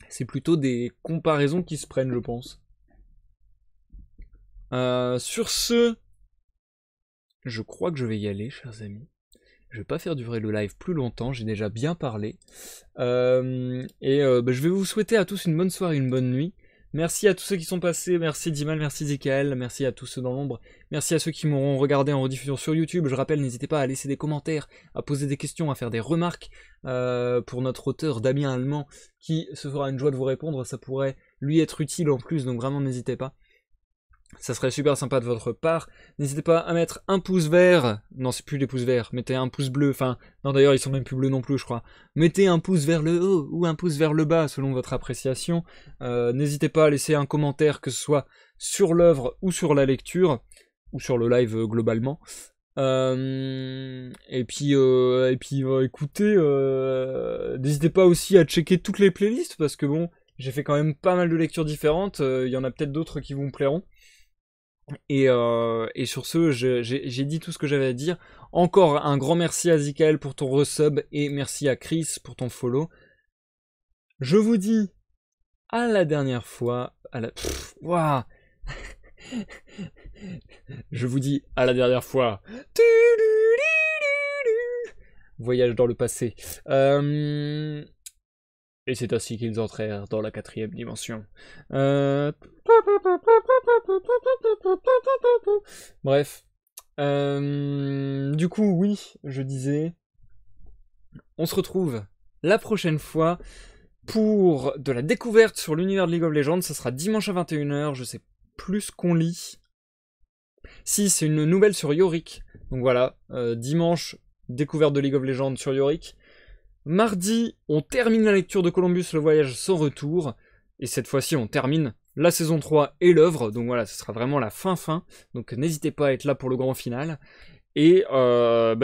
C'est plutôt des comparaisons qui se prennent, je pense. Sur ce, je crois que je vais y aller, chers amis. Je vais pas faire durer le live plus longtemps, j'ai déjà bien parlé. Je vais vous souhaiter à tous une bonne soirée, une bonne nuit. Merci à tous ceux qui sont passés, merci Dimal, merci Zikael, merci à tous ceux dans l'ombre, merci à ceux qui m'auront regardé en rediffusion sur YouTube. Je rappelle, n'hésitez pas à laisser des commentaires, à poser des questions, à faire des remarques pour notre auteur Damien Allemand, qui se fera une joie de vous répondre, ça pourrait lui être utile en plus, donc vraiment n'hésitez pas. Ça serait super sympa de votre part. N'hésitez pas à mettre un pouce vert. Non, c'est plus les pouces verts. Mettez un pouce bleu. Enfin, non, d'ailleurs, ils sont même plus bleus non plus, je crois. Mettez un pouce vers le haut ou un pouce vers le bas, selon votre appréciation. N'hésitez pas à laisser un commentaire, que ce soit sur l'œuvre ou sur la lecture, ou sur le live globalement. Écoutez, n'hésitez pas aussi à checker toutes les playlists, parce que bon, j'ai fait quand même pas mal de lectures différentes. Il y en a peut-être d'autres qui vous plairont. Et sur ce, j'ai dit tout ce que j'avais à dire. Encore un grand merci à Zikael pour ton resub et merci à Chris pour ton follow. Je vous dis à la dernière fois. Waouh. Je vous dis à la dernière fois. Voyage dans le passé. Et c'est ainsi qu'ils entrèrent dans la 4e dimension. Bref. Du coup, oui, je disais... On se retrouve la prochaine fois pour de la découverte sur l'univers de League of Legends. Ça sera dimanche à 21h, je sais plus ce qu'on lit. Si, c'est une nouvelle sur Yorick. Donc voilà, dimanche, découverte de League of Legends sur Yorick. Mardi, on termine la lecture de Columbus, le voyage sans retour. Et cette fois-ci, on termine la saison 3 et l'œuvre. Donc voilà, ce sera vraiment la fin. Donc n'hésitez pas à être là pour le grand final. Et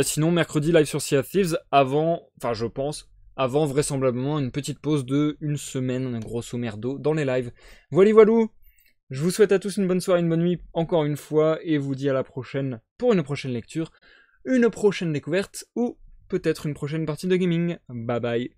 sinon, mercredi, live sur Sea of Thieves, avant vraisemblablement une petite pause de une semaine, grosso merdo, dans les lives. Voilou. Je vous souhaite à tous une bonne soirée, une bonne nuit, encore une fois, et vous dis à la prochaine pour une prochaine lecture, une prochaine découverte, ou peut-être une prochaine partie de gaming. Bye bye.